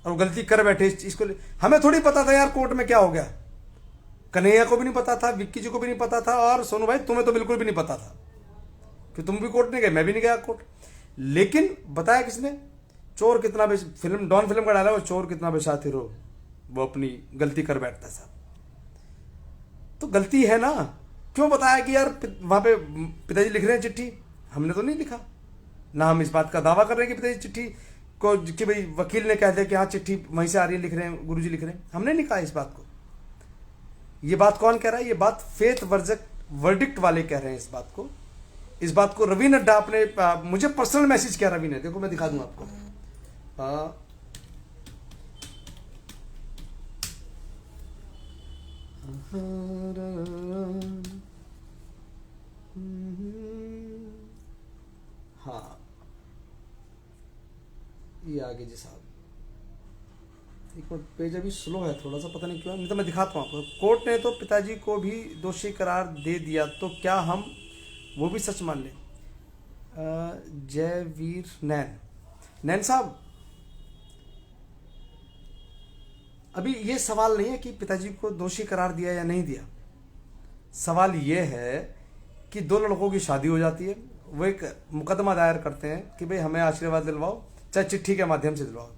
और गलती कर बैठे इसको। हमें थोड़ी पता था यार कोर्ट में क्या हो गया, कन्हैया को भी नहीं पता था, विक्की जी को भी नहीं पता था, और सोनू भाई तुम्हें तो बिल्कुल भी नहीं पता था कि तुम भी कोर्ट नहीं गए, मैं भी नहीं गया कोर्ट। लेकिन बताया किसने? चोर कितना भी, फिल्म डॉन फिल्म का डाला वो, चोर कितना भी शातिर हो वो अपनी गलती कर बैठता है साहब। तो गलती है ना, क्यों बताया कि यार वहां पे पिताजी लिख रहे हैं चिट्ठी? हमने तो नहीं लिखा ना, हम इस बात का दावा कर रहे हैं कि पिताजी चिट्ठी को, कि भाई वकील ने कह दिया कि हाँ चिट्ठी वहीं से आ रही है, लिख रहे हैं गुरुजी लिख रहे हैं, हमने नहीं कहा इस बात को। ये बात कौन कह रहा है? ये बात फेथ वर्डिक्ट वाले कह रहे हैं इस बात को। इस बात को रवि नड्डा अपने मुझे पर्सनल मैसेज किया रवि ने, देखो मैं दिखा दूंगा आपको। हाँ, ये आगे जी साहब, एक मिनट, पेज अभी स्लो है थोड़ा सा, पता नहीं क्यों, नहीं तो मैं दिखाता हूँ आपको। कोर्ट ने तो पिताजी को भी दोषी करार दे दिया, तो क्या हम वो भी सच मान लें? जयवीर नैन, नैन साहब, अभी ये सवाल नहीं है कि पिताजी को दोषी करार दिया या नहीं दिया। सवाल ये है कि दो लड़कों की शादी हो जाती है, वो एक मुकदमा दायर करते हैं कि भाई हमें आशीर्वाद दिलवाओ, चाहे चिट्ठी के माध्यम से दिलवाओ।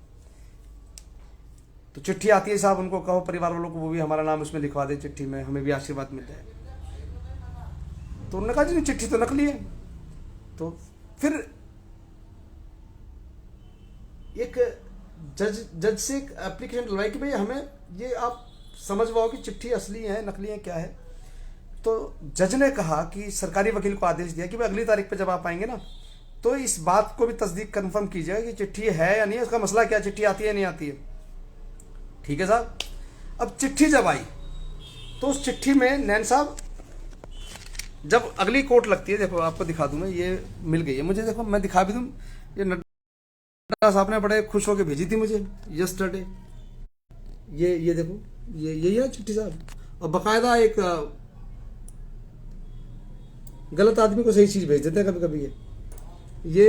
तो चिट्ठी आती है साहब, उनको कहो परिवार वालों को वो भी हमारा नाम उसमें लिखवा दे चिट्ठी में, हमें भी आशीर्वाद मिल जाए। तो उन्होंने कहा जी चिट्ठी तो नकली है। तो फिर एक जज से एक एप्लीकेशन डलवाई कि भाई हमें ये आप समझवाओ कि चिट्ठी असली है नकली है क्या है। तो जज ने कहा कि सरकारी वकील को आदेश दिया कि भाई अगली तारीख पे जब आप आएंगे ना, तो इस बात को भी तस्दीक कंफर्म कीजिएगा कि चिट्ठी है या नहीं है, उसका मसला क्या, चिट्ठी आती है नहीं आती है। ठीक है साहब। अब चिट्ठी जब आई तो उस चिट्ठी में नैन साहब, जब अगली कोर्ट लगती है, देखो आपको दिखा दूं मैं, ये मिल गई है मुझे, देखो मैं दिखा भी दूं, ये नड्डा साहब ने बड़े खुश होकर भेजी थी मुझे यस्टरडे। ये देखो, ये यही है चिट्ठी साहब। और बाकायदा एक गलत आदमी को सही चीज भेज देते हैं कभी कभी। ये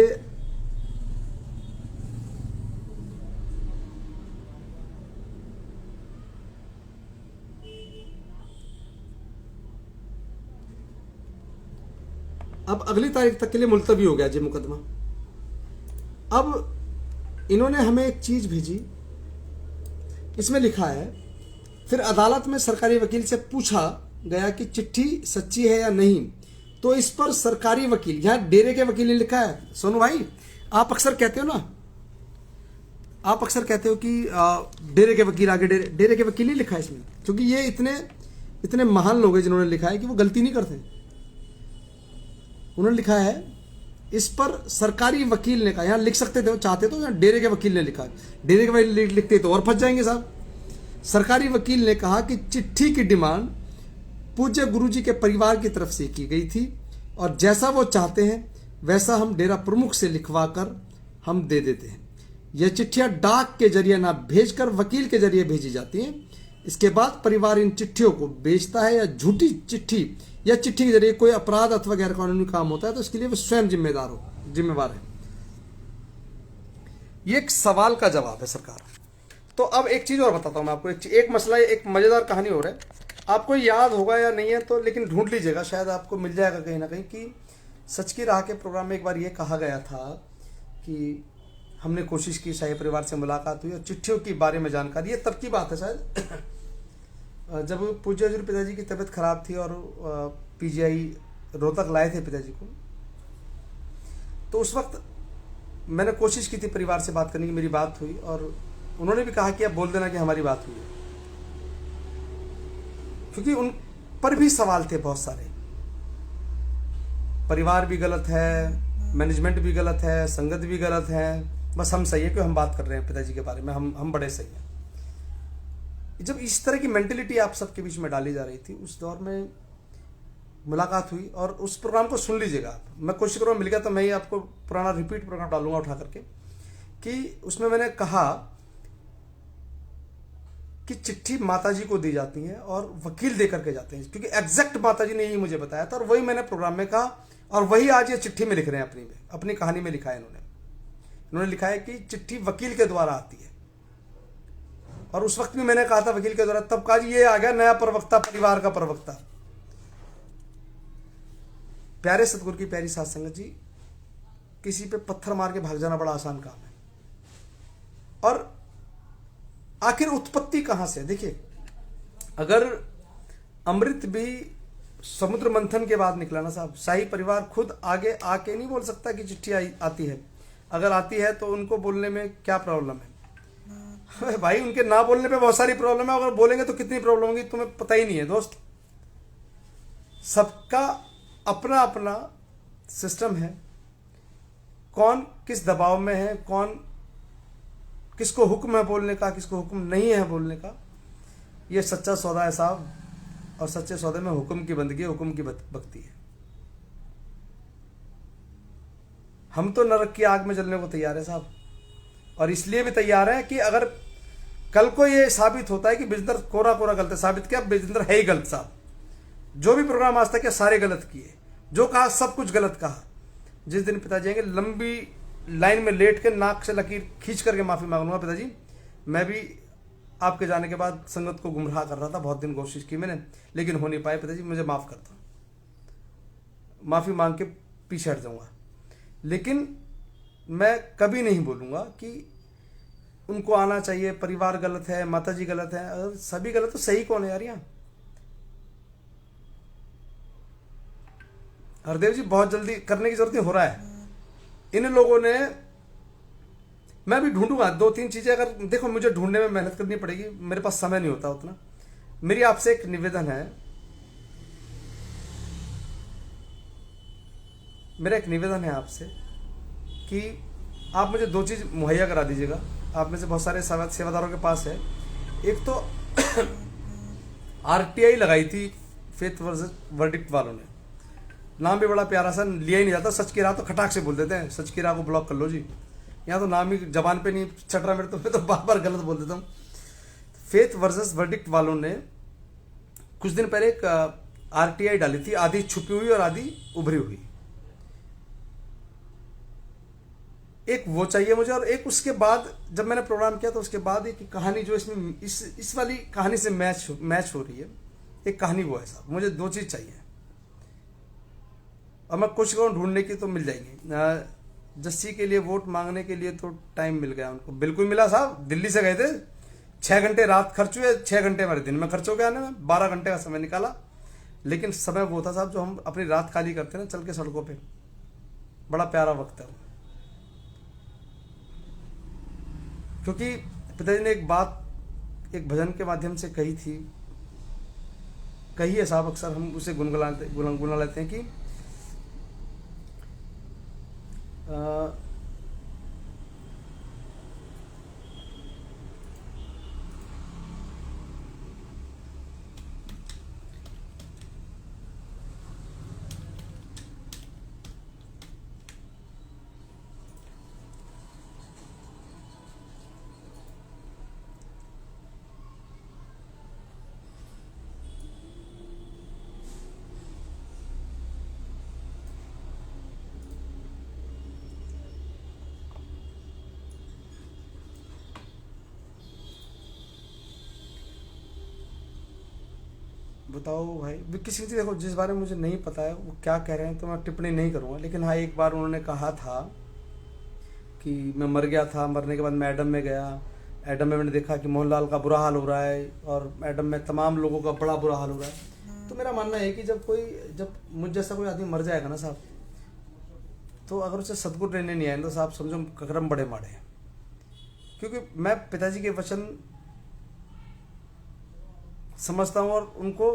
अब अगली तारीख तक के लिए मुलतवी हो गया जी मुकदमा। अब इन्होंने हमें एक चीज भेजी, इसमें लिखा है, फिर अदालत में सरकारी वकील से पूछा गया कि चिट्ठी सच्ची है या नहीं। तो इस पर सरकारी वकील, यहां डेरे के वकील ने लिखा है। सोनू भाई, आप अक्सर कहते हो ना, आप अक्सर कहते हो कि डेरे के वकील आगे, डेरे के वकील नहीं लिखा है इसमें, क्योंकि ये इतने महान लोग हैं जिन्होंने लिखा है कि वो गलती नहीं करते। उन्होंने लिखा है, इस पर सरकारी वकील ने कहा, यहां लिख सकते थे चाहते तो, यहां डेरे के वकील ने लिखा। डेरे के वकील लिखते तो और फंस जाएंगे साहब। सरकारी वकील ने कहा कि चिट्ठी की डिमांड पूज्य गुरुजी के परिवार की तरफ से की गई थी और जैसा वो चाहते हैं वैसा हम डेरा प्रमुख से लिखवा कर हम दे देते हैं। यह चिट्ठियां डाक के जरिए ना भेजकर वकील के जरिए भेजी जाती हैं। इसके बाद परिवार इन चिट्ठियों को बेचता है या झूठी चिट्ठी या चिट्ठी के जरिए कोई अपराध अथवा गैर कानूनी काम होता है तो इसके लिए वो स्वयं जिम्मेवार है। ये एक सवाल का जवाब है सरकार। तो अब एक चीज और बताता हूं मैं आपको, एक मसला, एक मजेदार कहानी हो रहा है, आपको याद होगा या नहीं है तो लेकिन ढूंढ लीजिएगा, शायद आपको मिल जाएगा कहीं ना कहीं, कि सच की राह के प्रोग्राम में एक बार ये कहा गया था कि हमने कोशिश की, शाही परिवार से मुलाकात हुई और चिट्ठियों के बारे में जानकारी, ये तब की बात है शायद जब पूज्य हजूर पिताजी की तबीयत खराब थी और पीजीआई रोहतक लाए थे पिताजी को। तो उस वक्त मैंने कोशिश की थी परिवार से बात करने की, मेरी बात हुई और उन्होंने भी कहा कि आप बोल देना कि हमारी बात हुई है, क्योंकि उन पर भी सवाल थे बहुत सारे। परिवार भी गलत है, मैनेजमेंट भी गलत है, संगत भी गलत है, बस हम सही है कि हम बात कर रहे हैं पिताजी के बारे में, हम बड़े सही हैं। जब इस तरह की मेंटेलिटी आप सबके बीच में डाली जा रही थी, उस दौर में मुलाकात हुई और उस प्रोग्राम को सुन लीजिएगा आप। मैं कोशिश करूँगा, मिल गया तो मैं ही आपको पुराना रिपीट प्रोग्राम डालूंगा उठा करके, कि उसमें मैंने कहा कि चिट्ठी माताजी को दी जाती है और वकील दे करके जाते हैं, क्योंकि एग्जैक्ट माताजी ने यही मुझे बताया था और वही मैंने प्रोग्राम में कहा और वही आज ये चिट्ठी में लिख रहे हैं, अपनी कहानी में लिखा है इन्होंने लिखा है कि चिट्ठी वकील के द्वारा आती है। और उस वक्त भी मैंने कहा था वकील के द्वारा, तब कहा जी ये आ गया नया प्रवक्ता, परिवार का प्रवक्ता। प्यारे सतगुरु की प्यारी साध संगत जी, किसी पे पत्थर मार के भाग जाना बड़ा आसान काम है। और आखिर उत्पत्ति कहां से? देखिए, अगर अमृत भी समुद्र मंथन के बाद निकला ना साहब, शाही परिवार खुद आगे आके नहीं बोल सकता कि चिट्ठी आती है। अगर आती है तो उनको बोलने में क्या प्रॉब्लम है? भाई उनके ना बोलने पे बहुत सारी प्रॉब्लम है, अगर बोलेंगे तो कितनी प्रॉब्लम होगी तुम्हें पता ही नहीं है दोस्त। सबका अपना अपना सिस्टम है, कौन किस दबाव में है, कौन किसको हुक्म है बोलने का, किसको हुक्म नहीं है बोलने का, ये सच्चा सौदा है साहब। और सच्चे सौदे में हुक्म की बंदगी, हुक्म की भक्ति है। हम तो नरक की आग में जलने को तैयार है साहब, और इसलिए भी तैयार है कि अगर कल को ये साबित होता है कि बिजेंद्र कोरा कोरा गलत है, साबित किया बिजेंद्र है ही गलत साहब, जो भी प्रोग्राम आज तक किया सारे गलत किए, जो कहा सब कुछ गलत कहा। जिस दिन पिताजी आएंगे लंबी लाइन में लेट के नाक से लकीर खींच करके माफ़ी मांगूंगा, पिताजी मैं भी आपके जाने के बाद संगत को गुमराह कर रहा था, बहुत दिन कोशिश की मैंने लेकिन हो नहीं पाया, पिताजी मुझे माफ़ कर दो, माफ़ी मांग के पीछे हट जाऊंगा। लेकिन मैं कभी नहीं बोलूँगा कि उनको आना चाहिए, परिवार गलत है, माताजी गलत है। अगर सभी गलत तो सही कौन है यार यहाँ? हरदेव जी बहुत जल्दी करने की जरूरत नहीं हो रहा है इन लोगों ने। मैं भी ढूंढूंगा 2-3 चीजें, अगर देखो मुझे ढूंढने में मेहनत करनी पड़ेगी, मेरे पास समय नहीं होता उतना। मेरी आपसे एक निवेदन है, मेरा एक निवेदन है आपसे कि आप मुझे 2 चीज़ मुहैया करा दीजिएगा। आप में से बहुत सारे सेवादारों के पास है। एक तो आरटीआई लगाई थी फेथ वर्डिक्ट वालों ने, नाम भी बड़ा प्यारा सा, लिया ही नहीं जाता। सच की राह तो खटाक से बोल देते हैं, सच की राह को ब्लॉक कर लो जी, यहाँ तो नाम ही जबान पे नहीं चट रहा मेरे, तो मैं तो बार बार गलत बोल देता हूँ। फेथ वर्सेस वर्डिक्ट वालों ने कुछ दिन पहले एक आरटीआई डाली थी, आधी छुपी हुई और आधी उभरी हुई। एक वो चाहिए मुझे, और एक उसके बाद जब मैंने प्रोग्राम किया तो उसके बाद एक कहानी जो इसमें इस वाली कहानी से मैच हो रही है, एक कहानी वो है साहब। मुझे 2 चीज़ चाहिए और मैं कोशिश करूँ ढूंढने की, तो मिल जाएंगी। जस्सी के लिए वोट मांगने के लिए तो टाइम मिल गया उनको, बिल्कुल मिला साहब। दिल्ली से गए थे, 6 घंटे रात खर्च हुए, 6 घंटे हमारे दिन में खर्च हो गया ना, 12 घंटे का समय निकाला। लेकिन समय वो था साहब जो हम अपनी रात खाली करते हैं ना चल के सड़कों पे, बड़ा प्यारा वक्त है वो। क्योंकि पिताजी ने एक बात एक भजन के माध्यम से कही थी, कही है साहब, अक्सर हम उसे गुनगुना लेते हैं कि बताओ भाई, किसी चीज़ देखो जिस बारे में मुझे नहीं पता है वो क्या कह रहे हैं तो मैं टिप्पणी नहीं करूँगा। लेकिन हाँ, एक बार उन्होंने कहा था कि मैं मर गया था, मरने के बाद मैं एडम में गया, एडम में मैंने देखा कि मोहनलाल का बुरा हाल हो रहा है और एडम में तमाम लोगों का बड़ा बुरा हाल हो रहा है। तो मेरा मानना है कि जब मुझ जैसा कोई आदमी मर जाएगा ना साहब, तो अगर उसे सदगुरु लेने नहीं आए तो साहब समझो ककरम बड़े माड़े हैं। क्योंकि मैं पिताजी के वचन समझता हूँ और उनको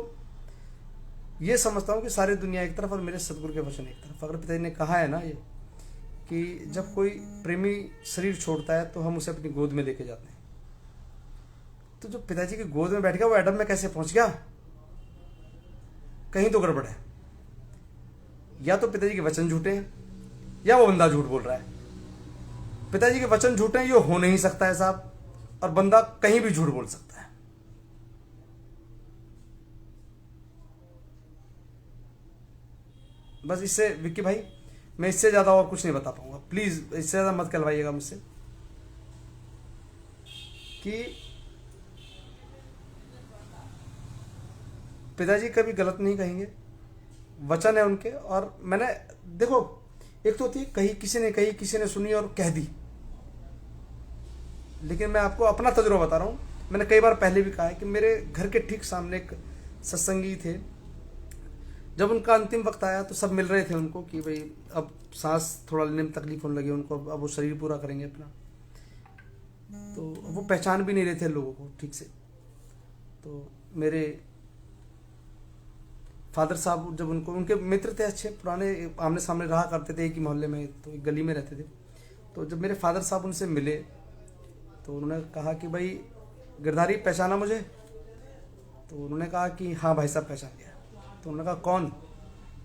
ये समझता हूँ कि सारी दुनिया एक तरफ और मेरे सदगुरु के वचन एक तरफ। अगर पिताजी ने कहा है ना ये कि जब कोई प्रेमी शरीर छोड़ता है तो हम उसे अपनी गोद में लेके जाते हैं, तो जो पिताजी की गोद में बैठ गया वो एडम में कैसे पहुंच गया? कहीं तो गड़बड़ है। या तो पिताजी के वचन झूठे हैं या वो बंदा झूठ बोल रहा है। पिताजी के वचन झूठे हैं, ये हो नहीं सकता है साहब, और बंदा कहीं भी झूठ बोल सकता है। बस इससे विक्की भाई मैं इससे ज़्यादा और कुछ नहीं बता पाऊंगा, प्लीज़ इससे ज़्यादा मत कहलवाइएगा मुझसे। कि पिताजी कभी गलत नहीं कहेंगे, वचन है उनके। और मैंने देखो, एक तो होती कही किसी ने कही, किसी ने सुनी और कह दी, लेकिन मैं आपको अपना तजुर्बा बता रहा हूँ। मैंने कई बार पहले भी कहा है कि मेरे घर के ठीक सामने एक सत्संगी थे। जब उनका अंतिम वक्त आया तो सब मिल रहे थे उनको कि भाई अब सांस थोड़ा लेने में तकलीफ होने लगी उनको, अब वो शरीर पूरा करेंगे अपना। तो वो पहचान भी नहीं रहे थे लोगों को ठीक से। तो मेरे फादर साहब जब उनके मित्र थे अच्छे पुराने, आमने सामने रहा करते थे एक ही मोहल्ले में, तो एक गली में रहते थे। तो जब मेरे फादर साहब उनसे मिले तो उन्होंने कहा कि भाई गिरधारी पहचाना मुझे? तो उन्होंने कहा कि हाँ भाई साहब पहचान गया। तो उन्होंने कहा कौन?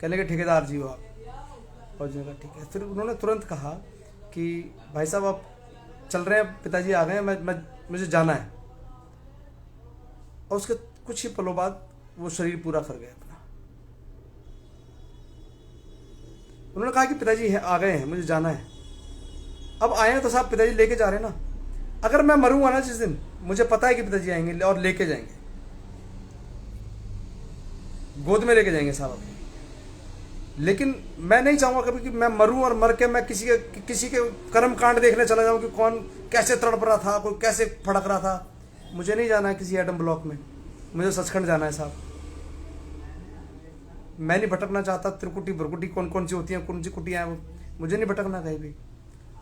कहने के ठेकेदार जी हो आप। और जी ने कहा ठीक है। फिर उन्होंने तुरंत कहा कि भाई साहब आप चल रहे हैं, पिताजी आ गए हैं, मुझे जाना है। और उसके कुछ ही पलों बाद वो शरीर पूरा कर गए अपना। उन्होंने कहा कि पिताजी आ गए हैं, मुझे जाना है। अब आए हैं तो साहब पिताजी लेके जा रहे हैं ना। अगर मैं मरूंगा ना जिस दिन, मुझे पता है कि पिताजी आएंगे और लेके जाएंगे, गोद में लेके जाएंगे साहब अपने। लेकिन मैं नहीं चाहूंगा कभी कि मैं मरूं और मर के मैं किसी के कर्म कांड देखने चला जाऊं कि कौन कैसे तड़प रहा था, कोई कैसे फड़क रहा था। मुझे नहीं जाना है किसी एटम ब्लॉक में, मुझे सचखंड जाना है साहब। मैं नहीं भटकना चाहता त्रिकुटी भरकुटी कौन कौन सी होती हैं, कौन सी कुटियाँ हैं, वो मुझे नहीं भटकना कहीं भी।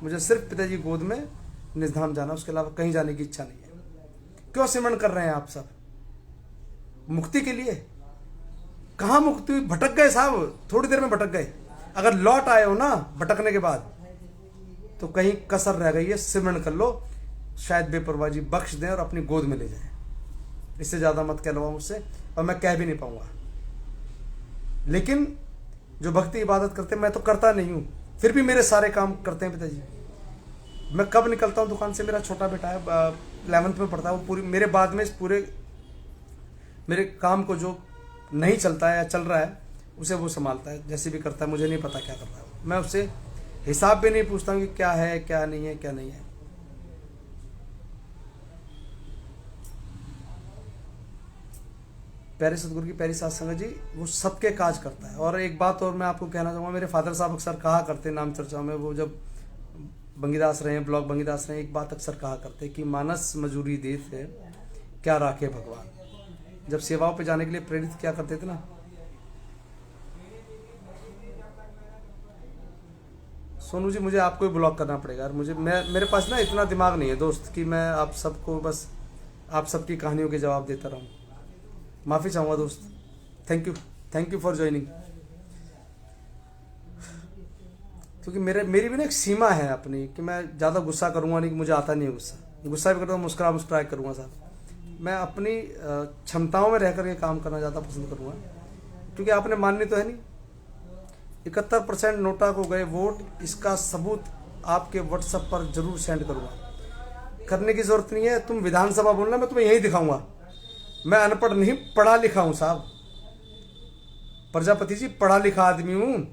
मुझे सिर्फ पिताजी गोद में निजधाम जाना, उसके अलावा कहीं जाने की इच्छा नहीं है। क्यों सिमरन कर रहे हैं आप सब? मुक्ति के लिए? कहाँ मुक्ति हुई? भटक गए साहब, थोड़ी देर में भटक गए। अगर लौट आए हो ना भटकने के बाद, तो कहीं कसर रह गई है, सिमरन कर लो, शायद बेपरवाही बख्श दें और अपनी गोद में ले जाएं। इससे ज़्यादा मत कहलवाओ मुझसे, और मैं कह भी नहीं पाऊंगा। लेकिन जो भक्ति इबादत करते हैं, मैं तो करता नहीं हूँ, फिर भी मेरे सारे काम करते हैं पिताजी। मैं कब निकलता हूँ दुकान से, मेरा छोटा बेटा है 11th में पढ़ता है, वो पूरी मेरे बाद में पूरे मेरे काम को जो नहीं चलता है या चल रहा है उसे वो संभालता है, जैसे भी करता है। मुझे नहीं पता क्या कर रहा है, मैं उससे हिसाब भी नहीं पूछता हूँ कि क्या है क्या नहीं है क्या नहीं है। प्यारे सतगुरु की प्यारी साध संगत जी, वो सबके काज करता है। और एक बात और मैं आपको कहना चाहूँगा, मेरे फादर साहब अक्सर कहा करते नाम चर्चा में, वो जब बंगीदास रहे, ब्लॉक बंगीदास रहे, एक बात अक्सर कहा करते कि मानस मजूरी देते क्या राखे भगवान। जब सेवाओं पे जाने के लिए प्रेरित क्या करते थे ना, सोनू जी मुझे आपको ही ब्लॉक करना पड़ेगा। मेरे पास ना इतना दिमाग नहीं है दोस्त कि मैं आप सबको बस आप सबकी कहानियों के जवाब देता रहूं। माफ़ी चाहूँगा दोस्त। Thank you for joining. क्योंकि मेरी भी ना एक सीमा है अपनी, कि मैं ज़्यादा गुस्सा करूँगा नहीं, कि मुझे आता नहीं है गुस्सा भी करता हूँ मुस्कुरा करूँगा साहब। मैं अपनी क्षमताओं में रहकर ये काम करना ज़्यादा पसंद करूँगा, क्योंकि आपने माननी तो है नहीं। 71% नोटा को गए वोट, इसका सबूत आपके व्हाट्सएप पर जरूर सेंड करूँगा। करने की जरूरत नहीं है, तुम विधानसभा बोलना, मैं तुम्हें यही दिखाऊंगा। मैं अनपढ़ नहीं, पढ़ा लिखा हूँ साहब। प्रजापति जी पढ़ा लिखा आदमी हूँ,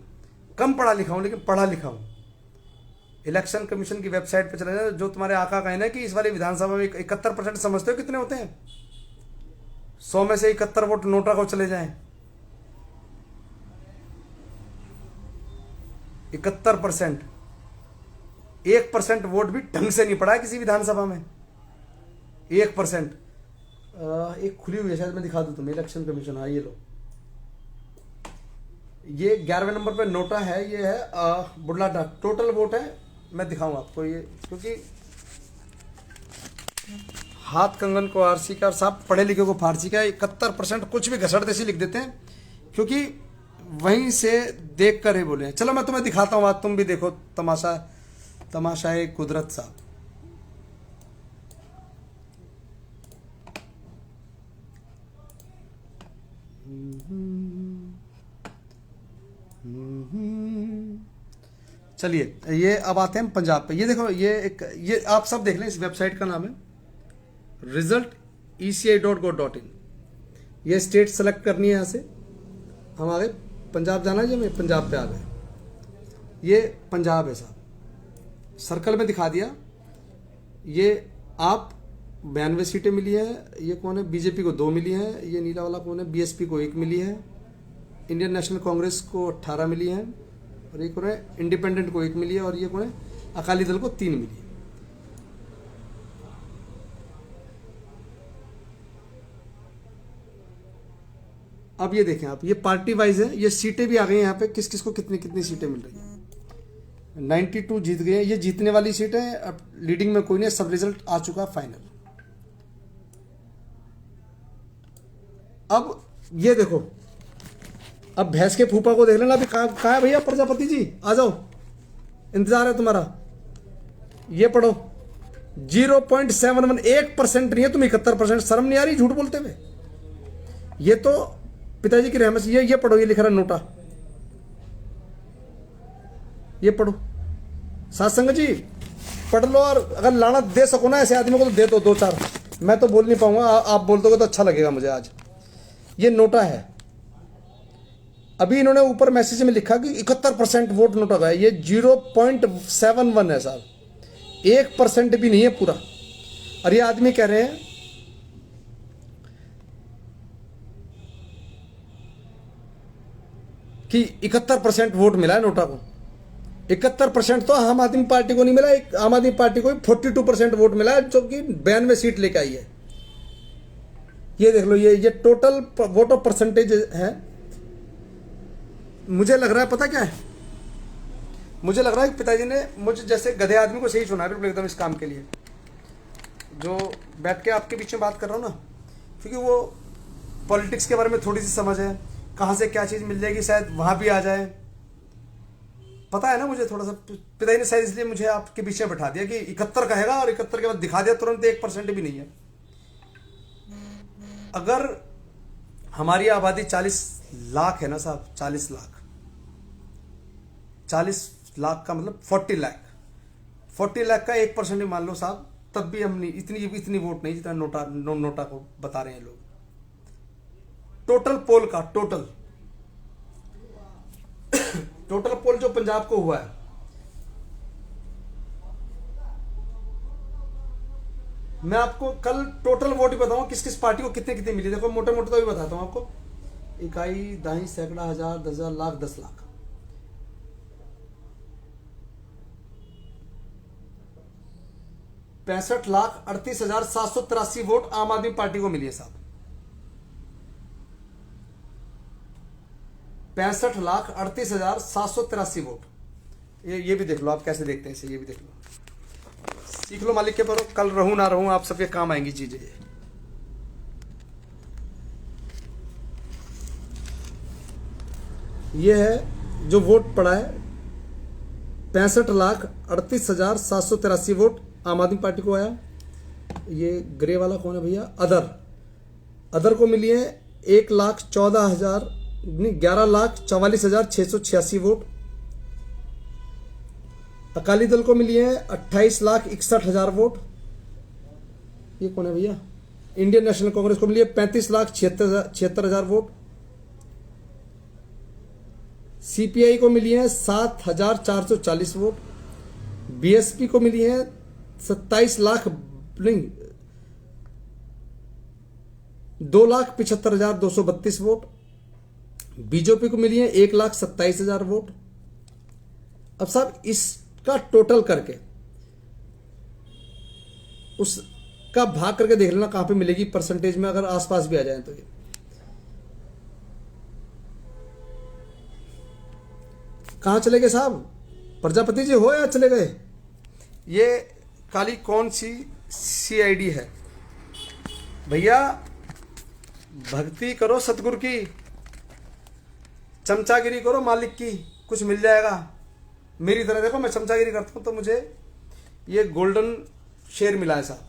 कम पढ़ा लिखा हूँ लेकिन पढ़ा लिखा हूँ। इलेक्शन कमीशन की वेबसाइट पर चले जाए, जो तुम्हारे आका कहना है कि इस वाली विधानसभा में 71% समझते हो कितने होते हैं? 100 में से 71 वोट नोटा को चले जाएं। 71%, 1% वोट भी ढंग से नहीं पड़ा है किसी विधानसभा में। 1%। एक खुली हुई है, शायद मैं दिखा दूं तुम्हें, इलेक्शन कमीशन। हाँ ये लो, ये 11वें नंबर पे नोटा है, ये है बुढ़लाडा। टोटल वोट है, मैं दिखाऊंगा आपको ये, क्योंकि हाथ कंगन को आरसी का और साहब पढ़े लिखे को फारसी का। 71% कुछ भी घसड़ देसी लिख देते हैं, क्योंकि वहीं से देख कर ही बोले हैं। चलो मैं तुम्हें दिखाता हूँ, आज तुम भी देखो तमाशा है कुदरत साहब। चलिए ये अब आते हैं पंजाब पे। ये देखो, ये आप सब देख लें, इस वेबसाइट का नाम है रिजल्ट eci.gov.in। ये स्टेट सेलेक्ट करनी है, यहाँ से हम आ गए पंजाब जाना है, जो हमें पंजाब पे आ गए। ये पंजाब है साहब, सर्कल में दिखा दिया। ये आप 92 सीटें मिली है। ये कौन है? बीजेपी को 2 मिली हैं। ये नीला वाला कौन है? बीएसपी को 1 मिली है। इंडियन नेशनल कांग्रेस को 18 मिली हैं, और ये कौन है? इंडिपेंडेंट को 1 मिली है, और ये कौन है? अकाली दल को 3 मिली है। अब ये देखें आप, ये पार्टी वाइज है, ये सीटें भी आ गई हैं यहाँ पे, किस किस को कितनी कितनी सीटें मिल रही हैं। 92 जीत गए, ये जीतने वाली सीटें। अब लीडिंग में कोई नहीं, सब रिजल्ट आ चुका फाइनल। अब ये देखो, अब भैंस के फूफा को देख लेना। अभी कहाँ है भैया प्रजापति जी? आ जाओ, इंतजार है तुम्हारा। ये पढ़ो, 0.71, 1% नहीं है तुम 71%। शर्म नहीं आ रही झूठ बोलते हुए? ये तो पिताजी की रहमत से। ये पढ़ो, ये लिख रहा है नोटा, ये पढ़ो साथ संगत जी, पढ़ लो। और अगर लाना दे सको ना ऐसे आदमी को तो दे दो, दो चार। मैं तो बोल नहीं पाऊंगा, आप बोल दोगे तो अच्छा लगेगा मुझे आज। ये नोटा है। अभी इन्होंने ऊपर मैसेज में लिखा कि 71% वोट नोटा का है। ये 0.71 है साहब, 1% भी नहीं है पूरा। और ये आदमी कह रहे हैं कि 71% वोट मिला है नोटा को। 71% तो आम आदमी पार्टी को नहीं मिला, एक आम आदमी पार्टी को 42% वोट मिला है, जो कि 92 सीट लेके आई है। ये देख लो, ये टोटल वोट ऑफ परसेंटेज है। मुझे लग रहा है पता क्या है, मुझे लग रहा है कि पिताजी ने मुझे जैसे गधे आदमी को सही चुना है एकदम इस काम के लिए, जो बैठ के आपके बीच में बात कर रहा हूँ ना, क्योंकि वो पॉलिटिक्स के बारे में थोड़ी सी समझ है, कहाँ से क्या चीज़ मिल जाएगी शायद वहाँ भी आ जाए, पता है ना मुझे थोड़ा सा। पिताजी ने शायद इसलिए मुझे आपके बीच में बैठा दिया कि 71 कहेगा और 71 के बाद दिखा दिया तुरंत 1% भी नहीं है। अगर हमारी आबादी 40 लाख है ना साहब, 40 लाख, 40 लाख का मतलब 40 लाख, 40 लाख का 1% भी मान लो साहब, तब भी हम नहीं, इतनी वोट नहीं जितना नोटा को बता रहे हैं लोग। टोटल पोल का टोटल पोल जो पंजाब को हुआ है, मैं आपको कल टोटल वोट ही बताऊंगा किस किस पार्टी को कितने कितने मिली। देखो मोटे मोटे तो भी बताता हूं आपको, इकाई, दहाई, सैकड़ा, हजार, 10,000, लाख, 10 लाख। पैंसठ लाख 38,783 वोट आम आदमी पार्टी को मिली है साहब। 65,38,783 वोट। ये भी देख लो आप कैसे देखते हैं इसे, ये भी देख लो, सीख लो मालिक के पर। कल रहूं ना रहूं आप सबके काम आएंगी चीजें। ये है जो वोट पड़ा है, 65,38,783 वोट आम आदमी पार्टी को आया। ये ग्रे वाला कौन है भैया? अदर को मिली है 11,44,686 वोट। अकाली दल को मिली है 28,61,000 वोट। ये कौन है भैया? इंडियन नेशनल कांग्रेस को मिली है 35,76,000 वोट। सीपीआई को मिली है 7,440 वोट। बीएसपी को मिली है 27 लाख नहीं 2,75,232 वोट। बीजेपी को मिली है 1,27,000 वोट। अब साहब इसका टोटल करके उसका भाग करके देख लेना कहां पे मिलेगी परसेंटेज में, अगर आसपास भी आ जाए तो। ये कहां चले गए साहब? प्रजापति जी हो या चले गए? ये काली कौन सी सीआईडी है भैया? भक्ति करो सतगुरु की, चमचागिरी करो मालिक की, कुछ मिल जाएगा। मेरी तरह देखो, मैं चमचागिरी करता हूं तो मुझे ये गोल्डन शेयर मिला है साहब।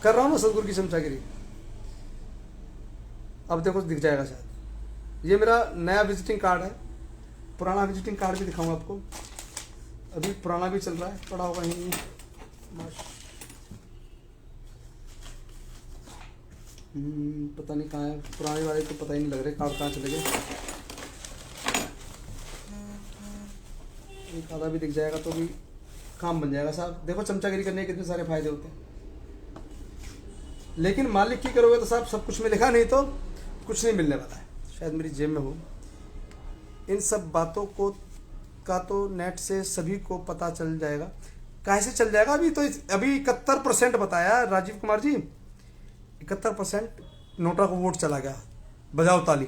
कर रहा हूं ना सतगुरु की चमचागिरी। अब देखो दिख जाएगा शायद। ये मेरा नया विजिटिंग कार्ड है, पुराना विजिटिंग कार्ड भी दिखाऊंगा आपको। अभी पुराना भी चल रहा है, पड़ा होगा ही। पता नहीं कहाँ है पुराने वाले, तो पता ही नहीं लग रहे कार्ड कहाँ चले गए। एक आधा भी दिख जाएगा तो भी काम बन जाएगा साहब। देखो चमचागिरी करने के कितने सारे फायदे होते हैं, लेकिन मालिक की करोगे तो साहब सब कुछ मिलेगा, नहीं तो कुछ नहीं मिलने वाला है। शायद मेरी जेब में हो। इन सब बातों को का तो नेट से सभी को पता चल जाएगा। कैसे चल जाएगा? अभी 71% बताया राजीव कुमार जी, 71% नोटा को वोट चला गया। बजाओ ताली।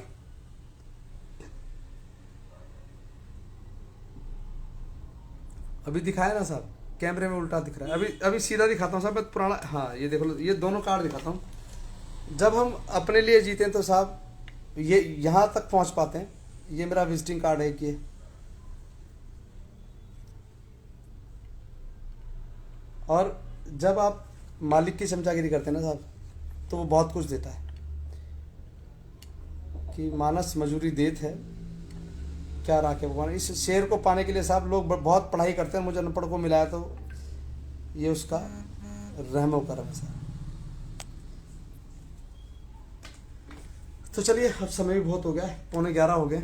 अभी दिखाया ना साहब, कैमरे में उल्टा दिख रहा है। अभी सीधा दिखाता हूँ साहब, पुराना। हाँ ये देखो, ये दोनों कार्ड दिखाता हूँ। जब हम अपने लिए जीते हैं तो साहब ये यहाँ तक पहुँच पाते हैं। ये मेरा विजिटिंग कार्ड है कि, और जब आप मालिक की चमचागिरी करते हैं ना साहब, तो वो बहुत कुछ देता है। कि मानस मजूरी देत है, क्या राखे भगवान। इस शेर को पाने के लिए साहब लोग बहुत पढ़ाई करते हैं, मुझे अनपढ़ को मिला है तो ये उसका रहमो करम है साहब। तो चलिए, अब समय भी बहुत हो गया है, 11:15 हो गए।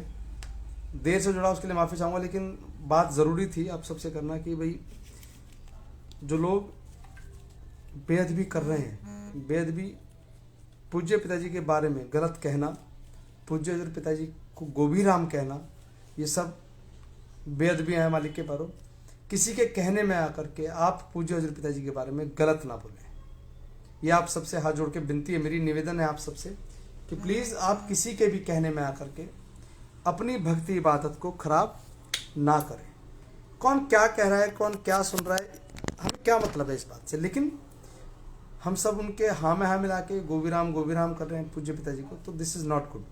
देर से जुड़ा उसके लिए माफ़ी चाहूँगा, लेकिन बात ज़रूरी थी आप सबसे करना कि भाई जो लोग बेअदबी कर रहे हैं, बेअदबी पूज्य पिताजी के बारे में गलत कहना, पूज्य पिताजी को गोभी राम कहना, ये सब बेअदबियाँ हैं मालिक के पारो। किसी के कहने में आकर के आप पूज्य हजूर पिताजी के बारे में गलत ना बोलें, ये आप सबसे हाथ जोड़ के विनती है, मेरी निवेदन है आप सबसे कि प्लीज़ आप किसी के भी कहने में आकर के अपनी भक्ति इबादत को खराब ना करें। कौन क्या कह रहा है, कौन क्या सुन रहा है, हमें क्या मतलब है इस बात से, लेकिन हम सब उनके हाँ में हाँ मिला के गोभी राम कर रहे हैं पूज्य पिताजी को, तो दिस इज नॉट गुड।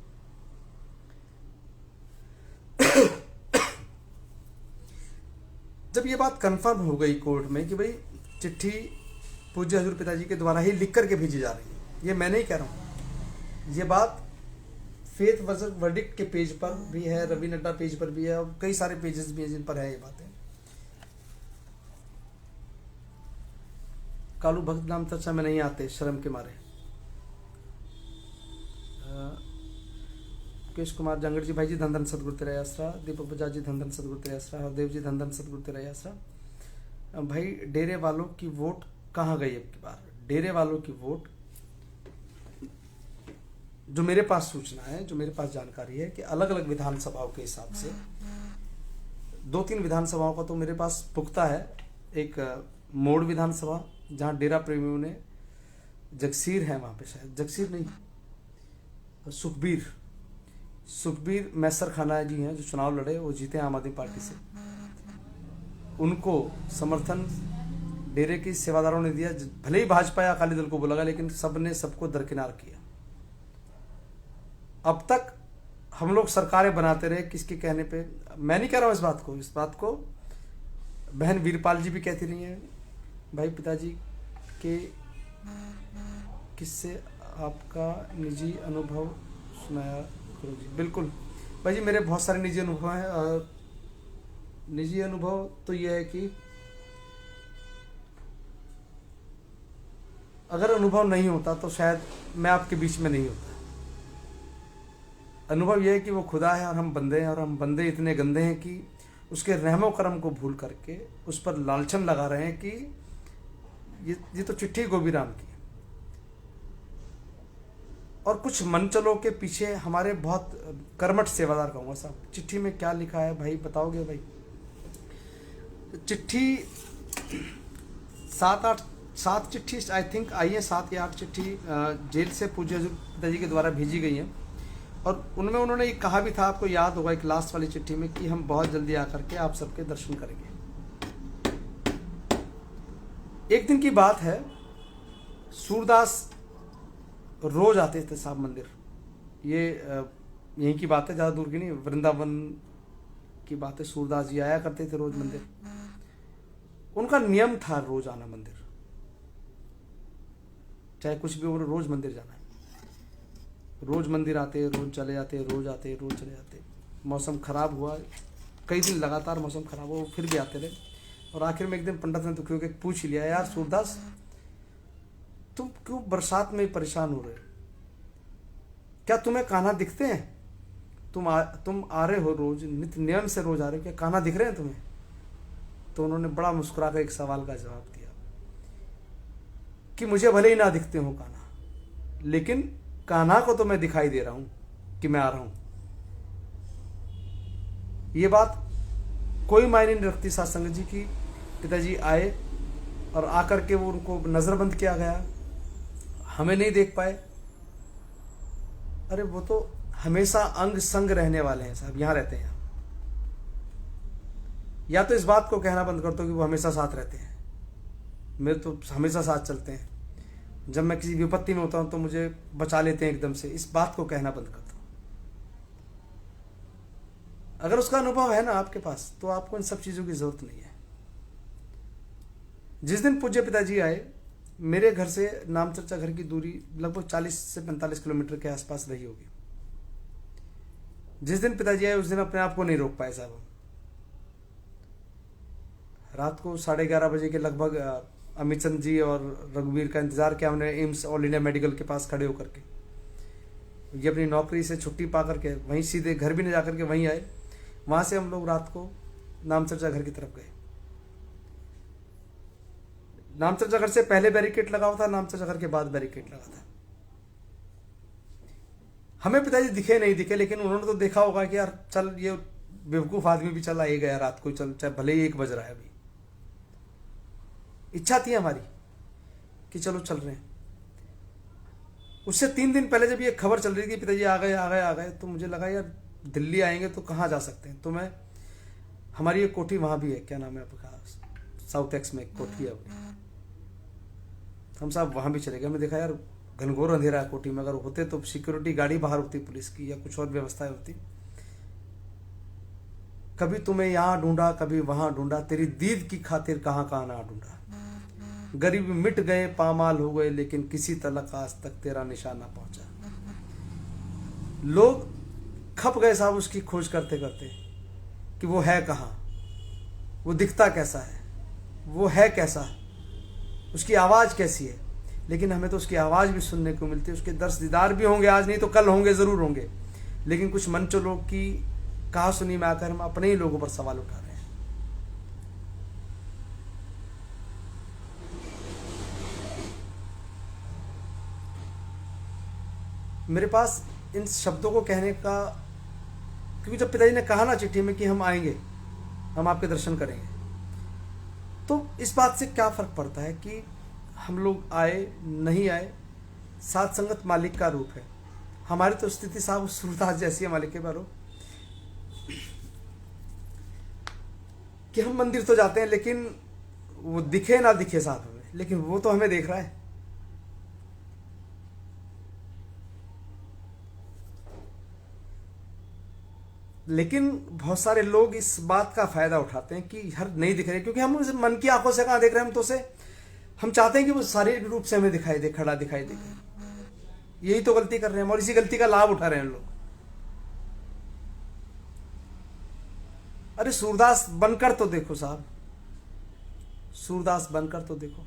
जब ये बात कंफर्म हो गई कोर्ट में कि भाई चिट्ठी पूज्य हजूर पिताजी के द्वारा ही लिख करके भेजी जा रही है, ये मैं नहीं कह रहा हूँ, ये बात फेथ वर्डिक्ट के पेज पर भी है, रवि नड्डा पेज पर भी है, और कई सारे पेजेस भी हैं जिन पर है ये बातें। कालू भक्त नाम चर्चा में नहीं आते शर्म के मारे। मुकेश कुमार जांगड़ जी, भाई जी धन धन सतगुरु तेरा आसरा। दीपक बजाज जी धन धन सतगुरु तेरा आसरा। हरदेव जी धन धन सतगुरु तेरा आसरा। भाई डेरे वालों की वोट कहाँ गई अब की बार? डेरे वालों की वोट, जो मेरे पास सूचना है, जो मेरे पास जानकारी है कि अलग अलग विधानसभाओं के हिसाब से 2-3 विधानसभाओं का तो मेरे पास पुख्ता है। एक मोड़ विधानसभा जहाँ डेरा प्रेमियों ने, जगसीर है वहाँ पे, शायद जगसीर नहीं, सुखबीर मैसर खाना जी हैं जो चुनाव लड़े, वो जीते आम आदमी पार्टी से, उनको समर्थन डेरे की सेवादारों ने दिया। भले ही भाजपा या अकाली दल को बोला गया, लेकिन सब ने सबको दरकिनार किया। अब तक हम लोग सरकारें बनाते रहे किसके कहने पे, मैं नहीं कह रहा हूँ इस बात को बहन वीरपाल जी भी कहती रही हैं। भाई पिताजी के किससे आपका निजी अनुभव सुनाया करो जी। बिल्कुल भाई जी, मेरे बहुत सारे निजी अनुभव हैं। निजी अनुभव तो यह है कि अगर अनुभव नहीं होता तो शायद मैं आपके बीच में नहीं होता। अनुभव यह है कि वो खुदा है और हम बंदे हैं, और हम बंदे इतने गंदे हैं कि उसके रहमो करम को भूल करके उस पर लालचन लगा रहे हैं कि ये तो चिट्ठी गोभी राम की। और कुछ मनचलों के पीछे हमारे बहुत कर्मठ सेवादार कहूँगा साहब। चिट्ठी में क्या लिखा है भाई, बताओगे भाई? चिट्ठी 7 चिट्ठी आई थिंक आई है, 7 या 8 चिट्ठी जेल से पूज्य हजूर पिताजी के द्वारा भेजी गई हैं। और उनमें उन्होंने ये कहा भी था, आपको याद होगा एक लास्ट वाली चिट्ठी में, कि हम बहुत जल्दी आकर के आप सबके दर्शन करेंगे। एक दिन की बात है, सूरदास रोज आते थे साहब मंदिर। ये यहीं की बात है, ज़्यादा दूर की नहीं, वृंदावन की बात है। सूरदास जी आया करते थे रोज मंदिर, उनका नियम था रोज आना मंदिर, चाहे कुछ भी हो, रोज मंदिर जाना है। रोज मंदिर आते, रोज चले जाते, रोज आते, रोज चले जाते। मौसम खराब हुआ, कई दिन लगातार मौसम खराब हुआ, फिर भी आते रहे। और आखिर में एक दिन पंडित ने दुखी होकर पूछ ही लिया, यार सूरदास, तुम क्यों बरसात में परेशान हो रहे हो? क्या तुम्हें कान्हा दिखते हैं? तुम आ रहे हो रोज, नित्य नियम से रोज आ रहे हो, क्या कान्हा दिख रहे हैं तुम्हें? तो उन्होंने बड़ा मुस्कुरा कर एक सवाल का जवाब दिया कि मुझे भले ही ना दिखते हो कान्हा, लेकिन कान्हा को तो मैं दिखाई दे रहा हूं कि मैं आ रहा हूं। ये बात कोई मायने नहीं रखती सत्संग जी की। पिताजी आए और आकर के वो उनको नजरबंद किया गया, हमें नहीं देख पाए। अरे वो तो हमेशा अंग संग रहने वाले हैं साहब, यहां रहते हैं। या तो इस बात को कहना बंद कर दो कि वो हमेशा साथ रहते हैं, मेरे तो हमेशा साथ चलते हैं, जब मैं किसी विपत्ति में होता हूं तो मुझे बचा लेते हैं एकदम से। इस बात को कहना बंद कर दो। अगर उसका अनुभव है ना आपके पास, तो आपको इन सब चीजों की जरूरत नहीं है। जिस दिन पूज्य पिताजी आए, मेरे घर से नामचर्चा घर की दूरी लगभग 40 से 45 किलोमीटर के आसपास रही होगी। जिस दिन पिताजी आए उस दिन अपने आप को नहीं रोक पाए साहब। रात को 11:30 बजे के लगभग अमित चंद जी और रघुवीर का इंतजार किया हमने एम्स ऑल इंडिया मेडिकल के पास खड़े होकर के। ये अपनी नौकरी से छुट्टी पा करके वहीं सीधे घर भी नहीं जा करके वहीं आए। वहां से हम लोग रात को नामचर्चा घर की तरफ गए। नामचर्चा घर से पहले बैरिकेड लगा हुआ था, नामचर्चा घर के बाद बैरिकेड लगा था। हमें पिताजी दिखे नहीं दिखे, लेकिन उन्होंने तो देखा होगा कि यार चल ये बेवकूफ आदमी भी चला ही गया रात को, चल चाहे भले ही 1 बज रहा है। अभी इच्छा थी हमारी कि चलो चल रहे हैं। उससे 3 दिन पहले जब ये खबर चल रही थी पिताजी आ गए आ गए आ गए, तो मुझे लगा यार दिल्ली आएंगे तो कहाँ जा सकते हैं। तो मैं, हमारी एक कोठी वहाँ भी है, क्या नाम है आपका, साउथ एक्स में एक कोठी है, हम साहब वहाँ भी चले गए। हमने देखा यार घनघोर अंधेरा है कोठी में, अगर होते तो सिक्योरिटी गाड़ी बाहर होती पुलिस की या कुछ और व्यवस्थाएं होती। कभी तुम्हें यहाँ ढूंढा कभी वहां ढूंढा, तेरी दीद की खातिर कहाँ कहाँ ना ढूंढा। गरीब मिट गए पामाल हो गए, लेकिन किसी तलक आज तक तेरा निशान ना पहुंचा। लोग खप गए साहब उसकी खोज करते करते कि वो है कहाँ, वो दिखता कैसा है, वो है कैसा, उसकी आवाज़ कैसी है। लेकिन हमें तो उसकी आवाज़ भी सुनने को मिलती है, उसके दर्श दीदार भी होंगे, आज नहीं तो कल होंगे, ज़रूर होंगे। लेकिन कुछ मंचों लोग की कहा सुनी में आकर हम अपने ही लोगों पर सवाल उठा रहे हैं। मेरे पास इन शब्दों को कहने का, क्योंकि जब पिताजी ने कहा ना चिट्ठी में कि हम आएंगे, हम आपके दर्शन करेंगे, तो इस बात से क्या फ़र्क पड़ता है कि हम लोग आए नहीं आए, साथ संगत मालिक का रूप है। हमारी तो स्थिति साहब सूरदास जैसी है मालिक के बारो, कि हम मंदिर तो जाते हैं लेकिन वो दिखे ना दिखे साथ हमें, लेकिन वो तो हमें देख रहा है। लेकिन बहुत सारे लोग इस बात का फायदा उठाते हैं कि हर नहीं दिख रहे, क्योंकि हम उसे मन की आंखों से कहाँ देख रहे हैं, हम तो उसे हम चाहते हैं कि वो शारीरिक रूप से हमें दिखाई दे, खड़ा दिखाई दे। यही तो गलती कर रहे हैं और इसी गलती का लाभ उठा रहे हैं लोग। अरे सूरदास बनकर तो देखो साहब, सूरदास बनकर तो देखो।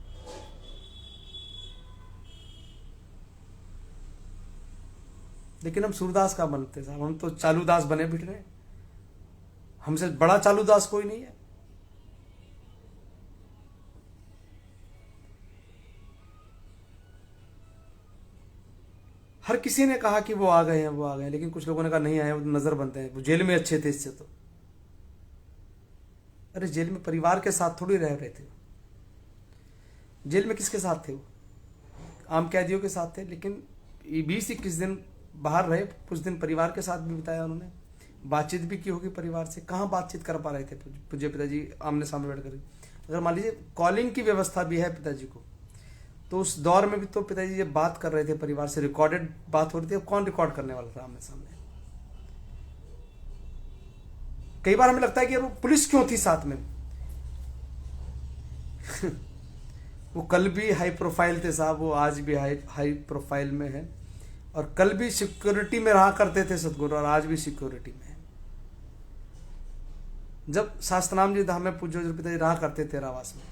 लेकिन हम सूरदास का बनते साहब, हम तो चालूदास बने बिठ रहे। हमसे बड़ा चालूदास कोई नहीं है। हर किसी ने कहा कि वो आ गए हैं वो आ गए हैं, लेकिन कुछ लोगों ने कहा नहीं आए, वो नजर बनते हैं, वो जेल में अच्छे थे इससे तो। अरे जेल में परिवार के साथ थोड़ी रह रहे थे, जेल में किसके साथ थे वो, आम कैदियों के साथ थे। लेकिन 20-21 दिन बाहर रहे, कुछ दिन परिवार के साथ भी बिताया उन्होंने, बातचीत भी की होगी परिवार से। कहाँ बातचीत कर पा रहे थे पूज्य पिताजी आमने सामने बैठ कर। अगर मान लीजिए कॉलिंग की व्यवस्था भी है पिताजी को, तो उस दौर में भी तो पिताजी जब बात कर रहे थे परिवार से, रिकॉर्डेड बात हो रही थी, कौन रिकॉर्ड करने वाला था आमने सामने। कई बार हमें लगता है कि वो पुलिस क्यों थी साथ में। वो कल भी हाई प्रोफाइल थे साहब, वो आज भी हाई प्रोफाइल में है, और कल भी सिक्योरिटी में रहा करते थे सदगुरु, और आज भी सिक्योरिटी में है। जब शास्त्रनाम जी धाम में पूज्य पिताजी रहा करते थे रावास में,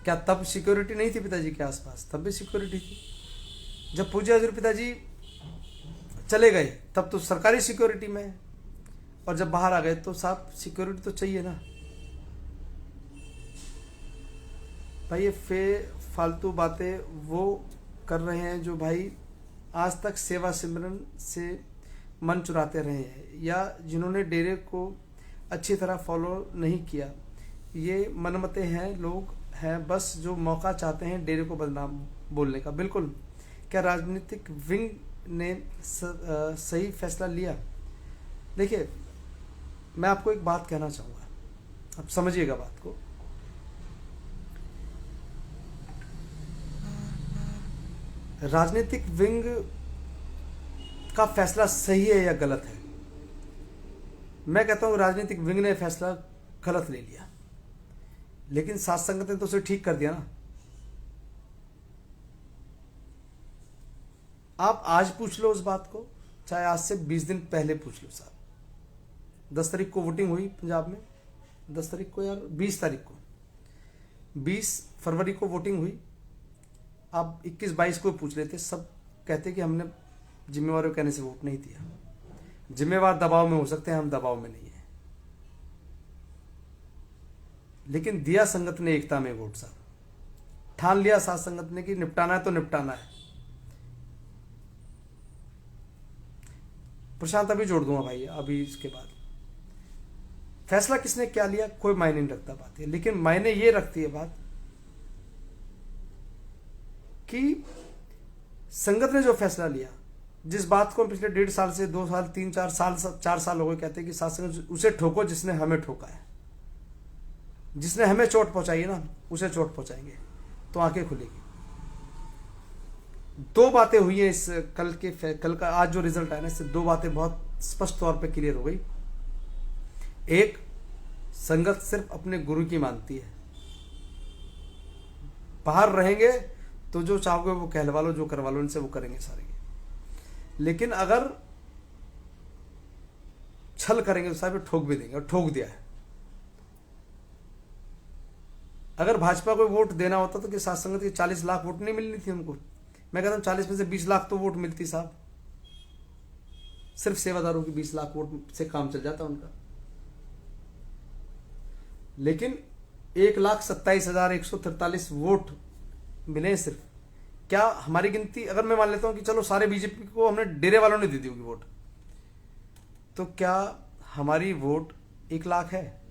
क्या तब सिक्योरिटी नहीं थी पिताजी के आसपास? तब भी सिक्योरिटी थी। जब पूज्य हजूर पिताजी चले गए तब तो सरकारी सिक्योरिटी में है, और जब बाहर आ गए तो साहब सिक्योरिटी तो चाहिए ना भाई। ये फालतू बातें वो कर रहे हैं जो भाई आज तक सेवा सिमरन से मन चुराते रहे हैं, या जिन्होंने डेरे को अच्छी तरह फॉलो नहीं किया। ये मनमते हैं लोग हैं बस, जो मौका चाहते हैं डेरे को बदनाम बोलने का। बिल्कुल, क्या राजनीतिक विंग ने सही फैसला लिया? देखिए, मैं आपको एक बात कहना चाहूँगा, आप समझिएगा बात को। राजनीतिक विंग का फैसला सही है या गलत है? मैं कहता हूँ राजनीतिक विंग ने फैसला गलत ले लिया, लेकिन साथ संगत ने तो उसे ठीक कर दिया ना। आप आज पूछ लो उस बात को, चाहे आज से 20 दिन पहले पूछ लो साहब। 10 तारीख को वोटिंग हुई पंजाब में, 10 तारीख को यार, 20 तारीख को, 20 फरवरी को वोटिंग हुई। आप 21-22 को पूछ लेते, सब कहते कि हमने जिम्मेवार कहने से वोट नहीं दिया। जिम्मेवार दबाव में हो सकते हैं, हम दबाव में नहीं है, लेकिन दिया संगत ने एकता में वोट साहब। ठान लिया साथ संगत ने कि निपटाना है तो निपटाना है। प्रशांत अभी जोड़ दूंगा भाई, अभी इसके बाद फैसला किसने क्या लिया कोई मायने नहीं रखता बात है, लेकिन मायने ये रखती है बात कि संगत ने जो फैसला लिया, जिस बात को हम पिछले 1.5 साल से 2 साल 3-4 साल हो गए कहते हैं कि साथ संगत उसे ठोको जिसने हमें ठोका है, जिसने हमें चोट पहुंचाई है ना उसे चोट पहुंचाएंगे, तो आंखें खुलेगी। 2 बातें हुई हैं इस कल का आज जो रिजल्ट आया ना, इससे 2 बातें बहुत स्पष्ट तौर पे क्लियर हो गई। एक, संगत सिर्फ अपने गुरु की मानती है, बाहर रहेंगे तो जो चाहोगे वो कहलवा लो, जो करवा लो इनसे, वो करेंगे सारे। लेकिन अगर छल करेंगे तो साहब ठोक भी देंगे, और ठोक दिया है। अगर भाजपा को वोट देना होता तो कि साथ संगत की 40 लाख वोट नहीं मिलनी थी उनको। मैं कहता हूं 40 में से 20 लाख तो वोट मिलती साहब, सिर्फ सेवादारों की 20 लाख वोट से काम चल जाता उनका। लेकिन 1,27,143 वोट मिले सिर्फ। क्या हमारी गिनती, अगर मैं मान लेता हूं कि चलो सारे बीजेपी को हमने डेरे वालों ने दे दी होगी वोट, तो क्या हमारी वोट 1 लाख है?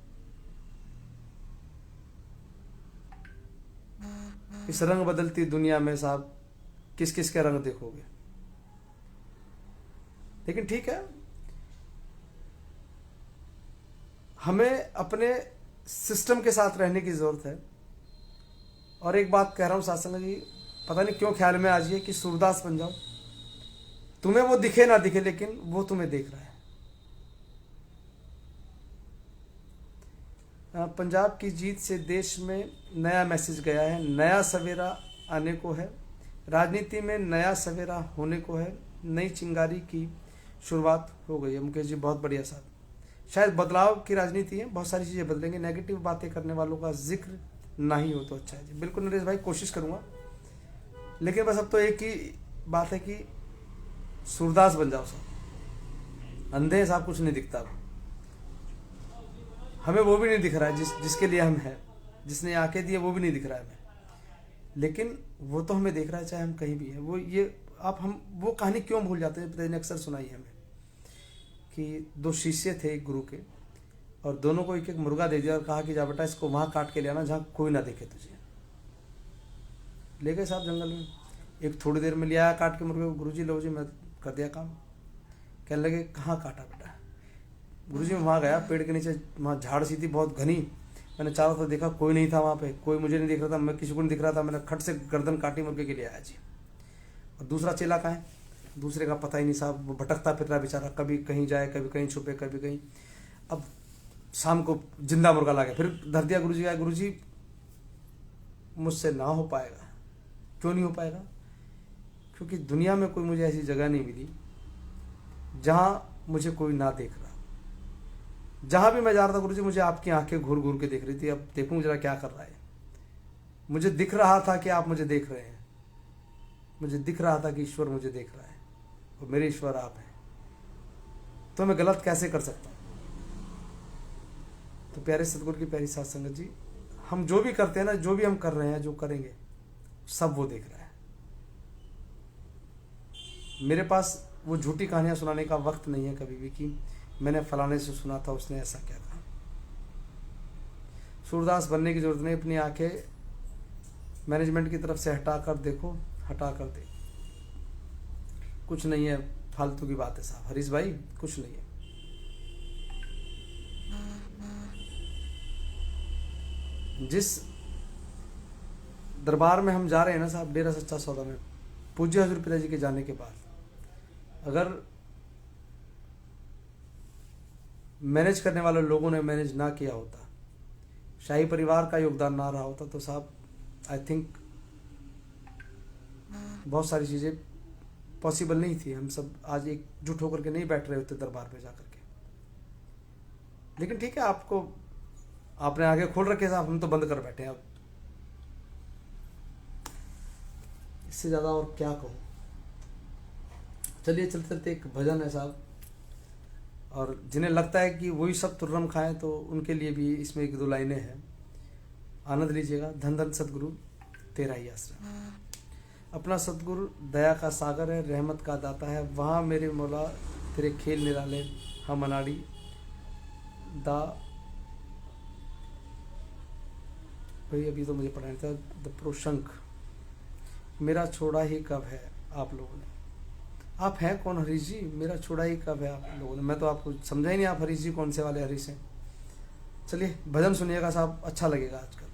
इस रंग बदलती दुनिया में साहब किस किस के रंग देखोगे। लेकिन ठीक है, हमें अपने सिस्टम के साथ रहने की जरूरत है। और एक बात कह रहा हूं साथ संगत जी, पता नहीं क्यों ख्याल में आ जाइए कि सूरदास बन जाओ, तुम्हें वो दिखे ना दिखे लेकिन वो तुम्हें देख रहा है। पंजाब की जीत से देश में नया मैसेज गया है, नया सवेरा आने को है, राजनीति में नया सवेरा होने को है, नई चिंगारी की शुरुआत हो गई है। मुकेश जी बहुत बढ़िया साहब, शायद बदलाव की राजनीति है, बहुत सारी चीज़ें बदलेंगे, नेगेटिव बातें करने वालों का जिक्र ना ही हो तो अच्छा है जी। बिल्कुल नरेश भाई, कोशिश करूँगा, लेकिन बस अब तो एक ही बात है कि सूरदास बन जाओ साहब। अंधे साहब कुछ नहीं दिखता, हमें वो भी नहीं दिख रहा है जिसके लिए हम हैं, जिसने आंखें दी है वो भी नहीं दिख रहा है हमें, लेकिन वो तो हमें देख रहा है चाहे हम कहीं भी हैं। वो ये हम वो कहानी क्यों भूल जाते हैं, पिताजी ने अक्सर सुनाई है हमें कि 2 शिष्य थे एक गुरु के, और दोनों को एक एक मुर्गा दे दिया और कहा कि जा बेटा इसको वहाँ काट के ले आना जहाँ कोई ना देखे तुझे। ले गए साहब जंगल में, एक थोड़ी देर में ले आया काट के मुर्गे को, गुरुजी लो जी मैं कर दिया काम। कहने लगे कहाँ काटा बेटा? गुरुजी मैं वहाँ गया, पेड़ के नीचे, वहाँ झाड़ सी थी बहुत घनी, मैंने चारों तरफ देखा कोई नहीं था वहाँ पे, कोई मुझे नहीं दिख रहा था, मैं किसी को नहीं दिख रहा था, मैंने खट से गर्दन काटी मुर्गे के लिए आया जी। और दूसरा चेला कहाँ है? दूसरे का पता ही नहीं साहब, वो भटकता फिर रहा बेचारा, कभी कहीं जाए कभी कहीं छुपे कभी कहीं। अब शाम को जिंदा मुर्गा ला गया, फिर धर दिया गुरुजी का। गुरुजी मुझसे ना हो पाएगा। क्यों नहीं हो पाएगा? क्योंकि दुनिया में कोई मुझे ऐसी जगह नहीं मिली जहाँ मुझे कोई ना देख रहा। जहाँ भी मैं जा रहा था गुरुजी मुझे आपकी आंखें घूर घूर के देख रही थी, अब देखूँ जरा क्या कर रहा है। मुझे दिख रहा था कि आप मुझे देख रहे हैं, मुझे दिख रहा था कि ईश्वर मुझे देख रहा है, और मेरे ईश्वर आप हैं, तो मैं गलत कैसे कर सकता हूँ? तो प्यारे सतगुरु की प्यारी साथ संगत जी, हम जो भी करते हैं ना, जो भी हम कर रहे हैं, जो करेंगे, सब वो देख रहा है। मेरे पास वो झूठी कहानियां सुनाने का वक्त नहीं है कभी भी कि मैंने फलाने से सुना था उसने ऐसा क्या कहा। सूरदास बनने की जरूरत नहीं, अपनी आंखें मैनेजमेंट की तरफ से हटा कर देखो, हटा कर देखो, कुछ नहीं है, फालतू की बात है साहब। हरीश भाई कुछ नहीं है। जिस दरबार में हम जा रहे हैं ना साहब, डेरा सच्चा सौदा में, पूज्य हजूर पिताजी के जाने के बाद अगर मैनेज करने वाले लोगों ने मैनेज ना किया होता, शाही परिवार का योगदान ना रहा होता, तो साहब आई थिंक बहुत सारी चीज़ें पॉसिबल नहीं थी, हम सब आज एकजुट होकर के नहीं बैठ रहे होते दरबार में जाकर के। लेकिन ठीक है, आपने आगे खोल रखे साहब, हम तो बंद कर बैठे हैं। अब इससे ज़्यादा और क्या कहूँ। चलिए चलते चलते एक भजन है साहब, और जिन्हें लगता है कि वही सब तुर्रम खाएं तो उनके लिए भी इसमें एक दो लाइनें हैं, आनंद लीजिएगा। धन धन सतगुरु तेरा ही आसरा। अपना सतगुरु दया का सागर है, रहमत का दाता है, वहाँ मेरे मौला तेरे खेल निराले, हम अनाड़ी दा। भाई अभी तो मुझे पढ़ाना था। द प्रोशंक, मेरा छोड़ा ही कब है आप लोगों ने। आप हैं कौन हरीश जी, मेरा छोड़ा ही कब है आप लोगों ने। मैं तो आपको समझा ही नहीं आप हरीश जी कौन से वाले हरीश हैं। चलिए भजन सुनिएगा साहब, अच्छा लगेगा आजकल।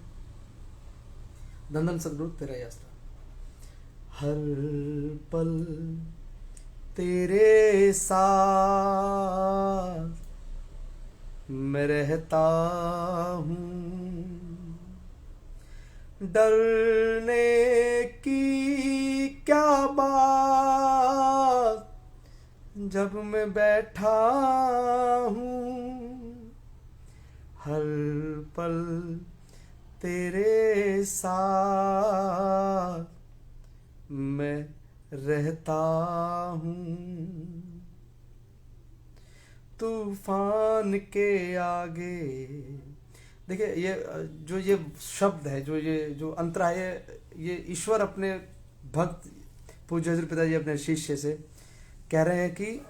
धन धन सतगुरु तेरा ही आसरा। हर पल तेरे साथ मैं रहता हूँ, डरने की क्या बात जब मैं बैठा हूँ। हर पल तेरे साथ मैं रहता हूँ, तूफान के आगे। देखिए ये शब्द है, जो अंतरा है, ये ईश्वर अपने भक्त पूज्य हजूर पिताजी अपने शिष्य से कह रहे हैं कि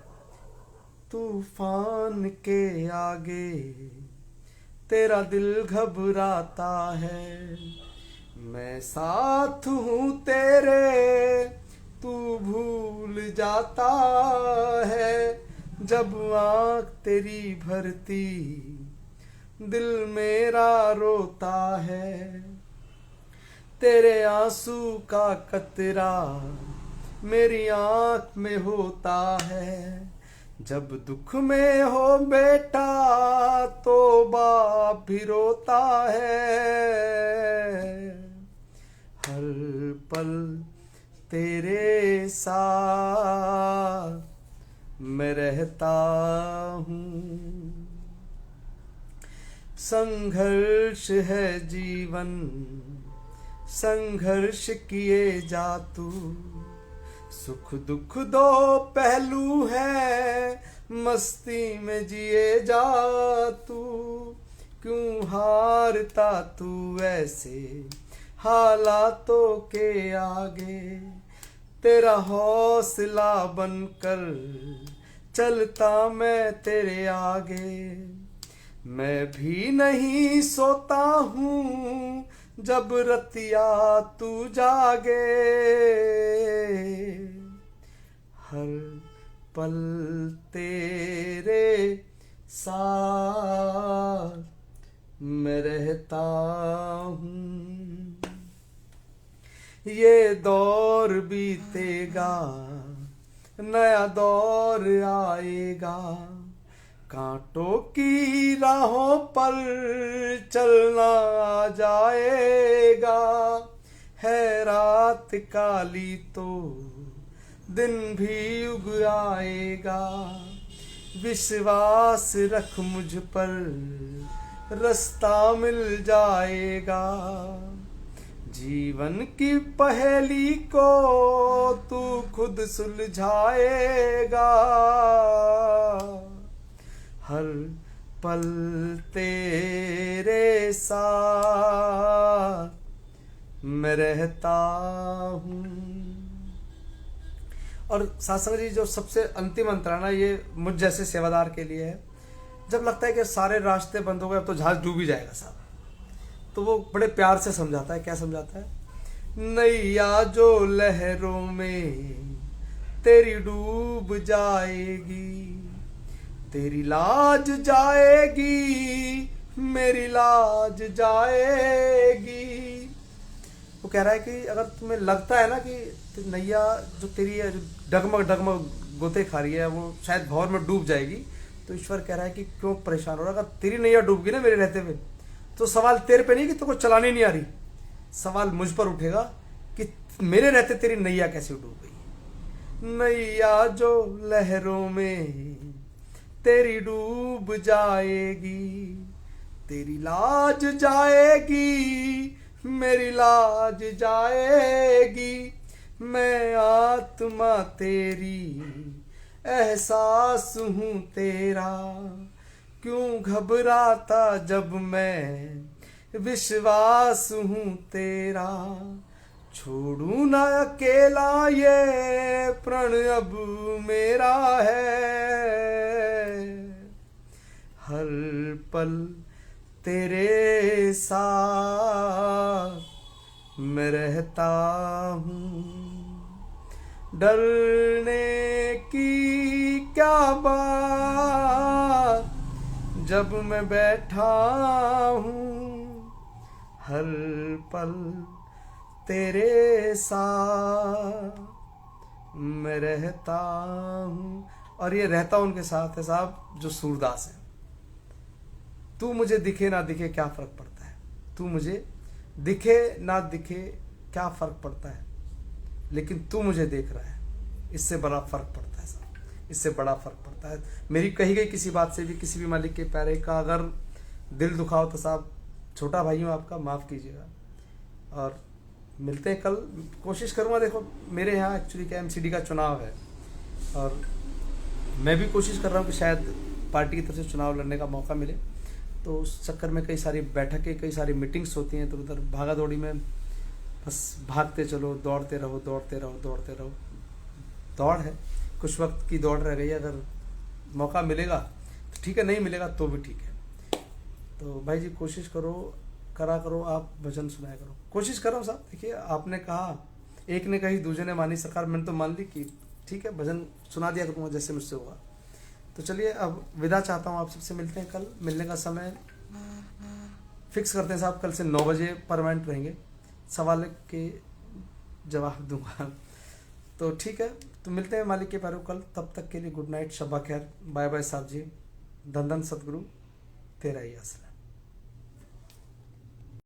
तूफान के आगे तेरा दिल घबराता है, मैं साथ हूँ तेरे तू भूल जाता है। जब आँख तेरी भरती दिल मेरा रोता है, तेरे आंसू का कतरा मेरी आँख में होता है। जब दुख में हो बेटा तो बाप भी रोता है। हर पल तेरे साथ मैं रहता हूँ, संघर्ष है जीवन संघर्ष किए जा तू, सुख दुख दो पहलू है मस्ती में जिए जा तू। क्यों हारता तू ऐसे हालातों के आगे, तेरा हौसला बनकर चलता मैं तेरे आगे। मैं भी नहीं सोता हूँ जब रतिया तू जागे, हर पल तेरे साथ मैं रहता हूँ। ये दौर बीतेगा नया दौर आएगा, कांटों की राहों पर चलना आ जाएगा। है रात काली तो दिन भी उग आएगा, विश्वास रख मुझ पर रास्ता मिल जाएगा। जीवन की पहेली को तू खुद सुलझाएगा, हर पल तेरे साथ मैं रहता हूँ। और सत्संग जी जो सबसे अंतिम अंतराना ये मुझ जैसे सेवादार के लिए है, जब लगता है कि सारे रास्ते बंद हो गए अब तो जहाज डूब ही जाएगा साहब, तो वो बड़े प्यार से समझाता है। क्या समझाता है? नैया जो लहरों में तेरी डूब जाएगी, तेरी लाज जाएगी मेरी लाज जाएगी। वो कह रहा है कि अगर तुम्हें लगता है ना कि नैया जो तेरी डगमग डगमग गोते खा रही है वो शायद भंवर में डूब जाएगी, तो ईश्वर कह रहा है कि क्यों परेशान हो रहा है। अगर तेरी नैया डूब गई ना मेरे रहते हुए, तो सवाल तेरे पे नहीं कि तुमको चलानी नहीं आ रही, सवाल मुझ पर उठेगा कि मेरे रहते तेरी नैया कैसे डूब गई। नैया जो लहरों में तेरी डूब जाएगी, तेरी लाज जाएगी, मेरी लाज जाएगी। मैं आत्मा तेरी, एहसास हूँ तेरा, क्यों घबराता जब मैं, विश्वास हूँ तेरा। छोड़ू ना अकेला ये प्रण अब मेरा है, हर पल तेरे साथ मैं रहता हूँ। डरने की क्या बात जब मैं बैठा हूँ, हर पल तेरे साथ मैं रहता हूँ। और ये रहता उनके साथ है साहब जो सूरदास है। तू मुझे दिखे ना दिखे क्या फर्क पड़ता है, तू मुझे दिखे ना दिखे क्या फर्क पड़ता है, लेकिन तू मुझे देख रहा है, इससे बड़ा फर्क पड़ता है साहब, इससे बड़ा फर्क पड़ता है। मेरी कही गई किसी बात से भी, किसी भी मालिक के प्यारे का अगर दिल दुखाओ तो साहब छोटा भाई हूँ आपका, माफ़ कीजिएगा। और मिलते हैं कल, कोशिश करूँगा। देखो मेरे यहाँ एक्चुअली क्या MCD का चुनाव है और मैं भी कोशिश कर रहा हूँ कि शायद पार्टी की तरफ से चुनाव लड़ने का मौका मिले। तो उस चक्कर में कई सारी बैठकें, कई सारी मीटिंग्स होती हैं, तो उधर भागा दौड़ी में बस भागते चलो, दौड़ते रहो दौड़ते रहो दौड़ते रहो। दौड़ है, कुछ वक्त की दौड़ रह गई है। अगर मौका मिलेगा तो ठीक है, नहीं मिलेगा तो भी ठीक है। तो भाई जी कोशिश करो, करा करो, आप भजन सुनाया करो। कोशिश करो साहब। देखिए आपने कहा, एक ने कही दूसरे ने मानी सरकार, मैंने तो मान ली कि ठीक है भजन सुना दिया करूँगा जैसे मुझसे होगा। तो चलिए अब विदा चाहता हूँ आप सबसे। मिलते हैं कल, मिलने का समय फिक्स करते हैं साहब। कल से 9 बजे परमानेंट रहेंगे, सवाल के जवाब दूंगा। तो ठीक है, तो मिलते हैं मालिक के पैरों कल। तब तक के लिए गुड नाइट, शब्बा खैर, बाय बाय साहब जी। धन धन सतगुरु तेरा ही आसरा।